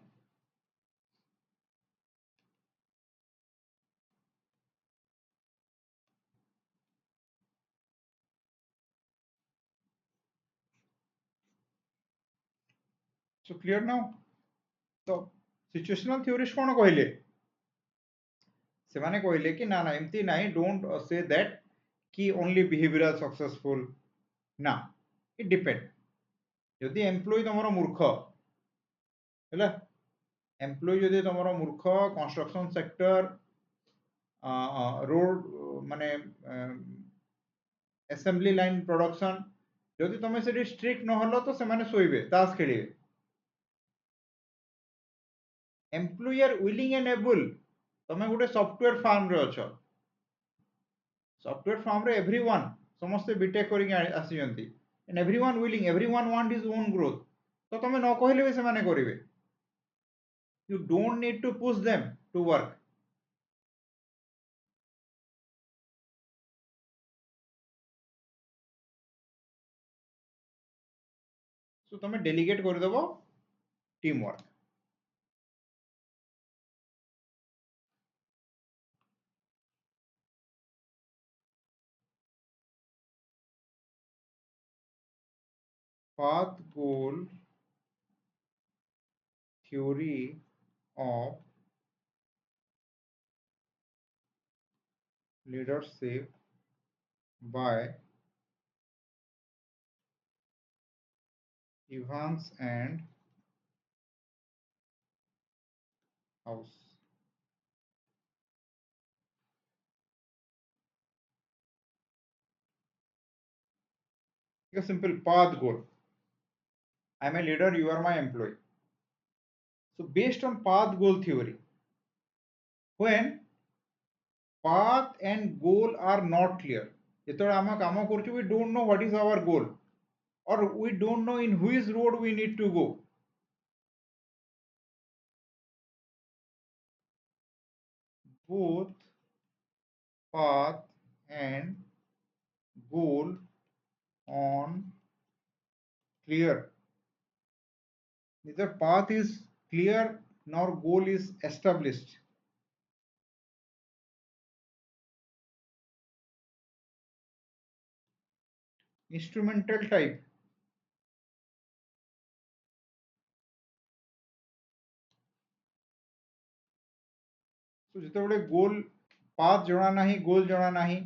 So clear now? तो सिचुएशनल थ्योरिस्ट कौन कहले? ସେମାନେ କହିଲେ କି ନା ନା ଏମିତି ନାହିଁ, ଡୋଣ୍ଟ ସେ ଦ୍ୟାଟ୍ କି ଓନ୍ଲି ବିହେଭିୟରାଲ ସକ୍ସେସଫୁଲ, ନା, ଇଟ୍ ଡିପେଣ୍ଡ. ଯଦି ଏମ୍ପ୍ଲୟି ତମର ମୂର୍ଖ ହେଲା, ଏମ୍ପ୍ଲୟି ଯଦି ତମର ମୂର୍ଖ, କନଷ୍ଟ୍ରକ୍ସନ ସେକ୍ଟର, ରୋଡ ମାନେ ଆସେମ୍ବଲି ଲାଇନ୍ ପ୍ରଡକ୍ସନ, ଯଦି ତମେ ସେଠି ଷ୍ଟ୍ରିକ୍ଟ ନହେଲ ତ ସେମାନେ ଶୋଇବେ, ତାସ ଖେଳିବେ. Employee are willing and able. ତମେ ଗୋଟେ ସଫ୍ଟୱେयर ଫାର୍ମରେ ଅଛ, ସଫ୍ଟୱେयर ଫାର୍ମରେ ଏଭ୍ରିୱାନ୍ ସମସ୍ତେ ବିଟେକ୍ କରିକି ଆସିଛନ୍ତି, and everyone willing, everyone want his own growth. ତ ତମେ ନ କହିଲେ ବି ସେମାନେ କରିବେ. You don't need to push them to work. So ତମେ ଡେଲିଗେଟ୍ କରିଦେବ team work. Path goal theory of leadership by Evans and House. A simple path goal. I am a leader, you are my employee. So based on path goal theory, when path and goal are not clear, ଯେତେବେଳେ ଆମେ କାମ କରୁଛୁ, we don't know what is our goal, or we don't know in which road we need to go. Both path and goal on clear. Neither path is clear nor goal is established. Instrumental type. So ଯେତେବେଳେ goal path ଜଣା ନାହିଁ, goal ଜଣା ନାହିଁ,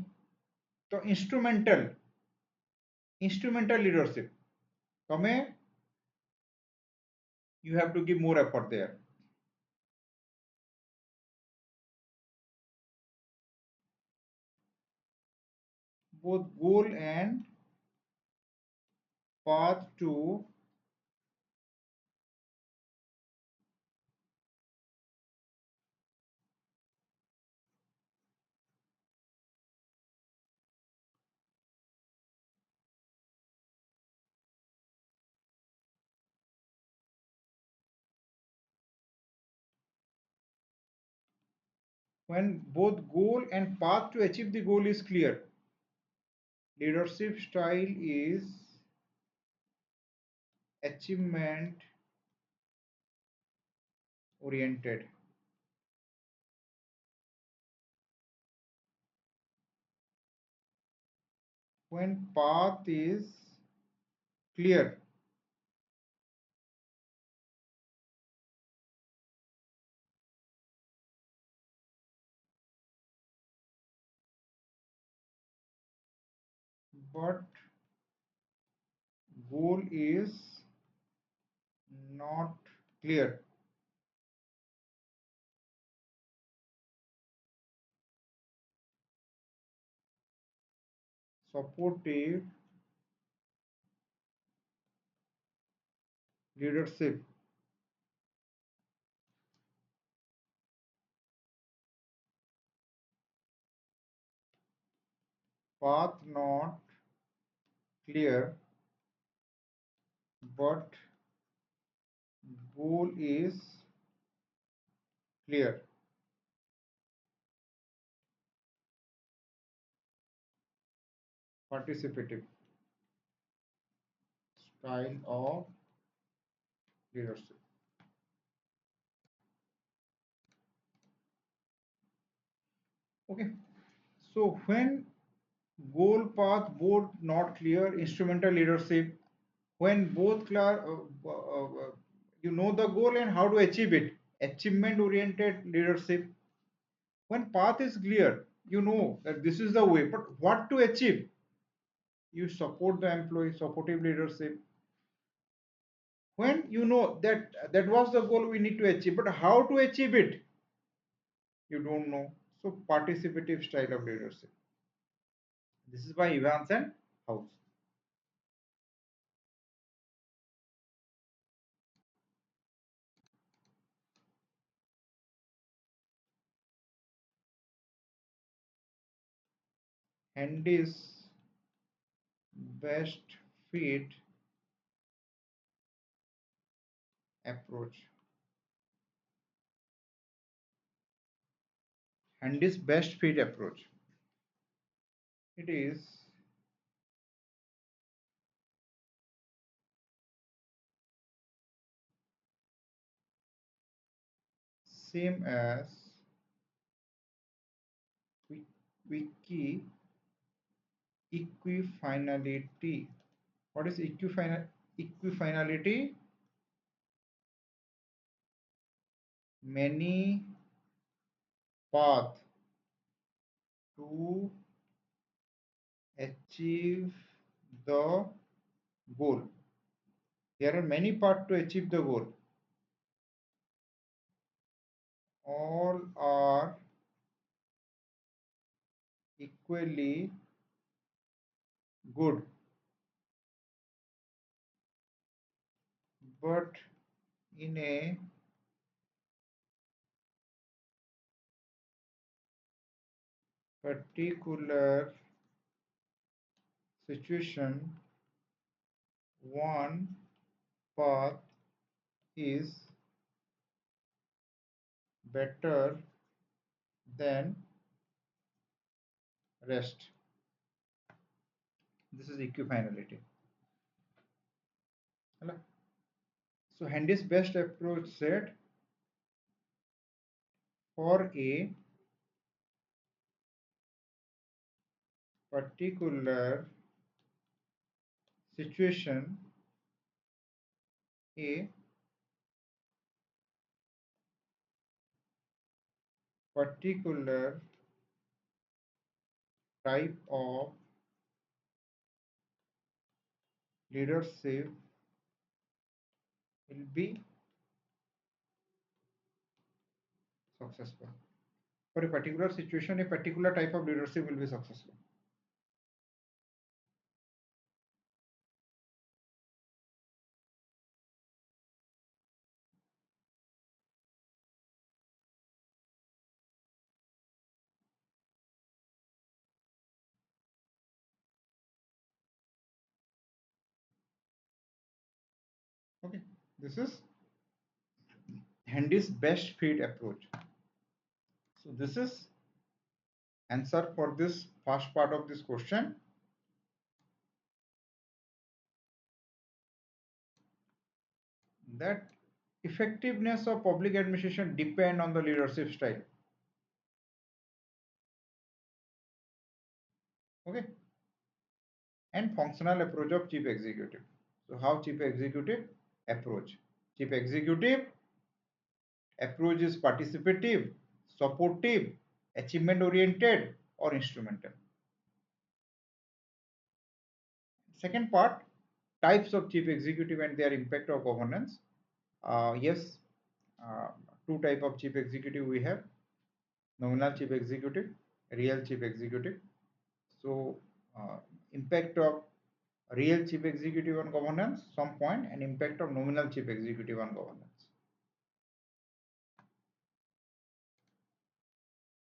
ତ instrumental leadership, ତମେ you have to give more effort there. Both goal and path to when both goal and path to achieve the goal is clear. Leadership style is achievement oriented. When path is clear, but goal is not clear. Supportive leadership. Path not clear, but goal is clear. Participative style of leadership. Okay. So when goal path both not clear, instrumental leadership. When both clear, you know the goal and how to achieve it. Achievement oriented leadership. When path is clear, you know that this is the way, but what to achieve? You support the employee, supportive leadership. When you know that that was the goal we need to achieve, but how to achieve it, you don't know. So participative style of leadership. This is by Evans and House. Handy's best fit approach. Handy's best fit approach. It is same as wiki equifinality. What is equifinality? Many paths to achieve the goal. There are many paths to achieve the goal. All are equally good, but in a particular situation, one path is better than rest. This is equifinality. So Handy's best approach said for a particular situation, a particular type of leadership will be successful. For a particular situation, a particular type of leadership will be successful. Okay, this is Handy's best fit approach. So this is answer for this first part of this question. That effectiveness of public administration depend on the leadership style. Okay. And functional approach of chief executive. So how chief executive approach? Chief executive approach is participative, supportive, achievement oriented, or instrumental. Second part, types of chief executive and their impact of governance. Yes, uh, two type of chief executive we have: nominal chief executive, real chief executive. So impact of real chief executive on governance, some point, and impact of nominal chief executive on governance.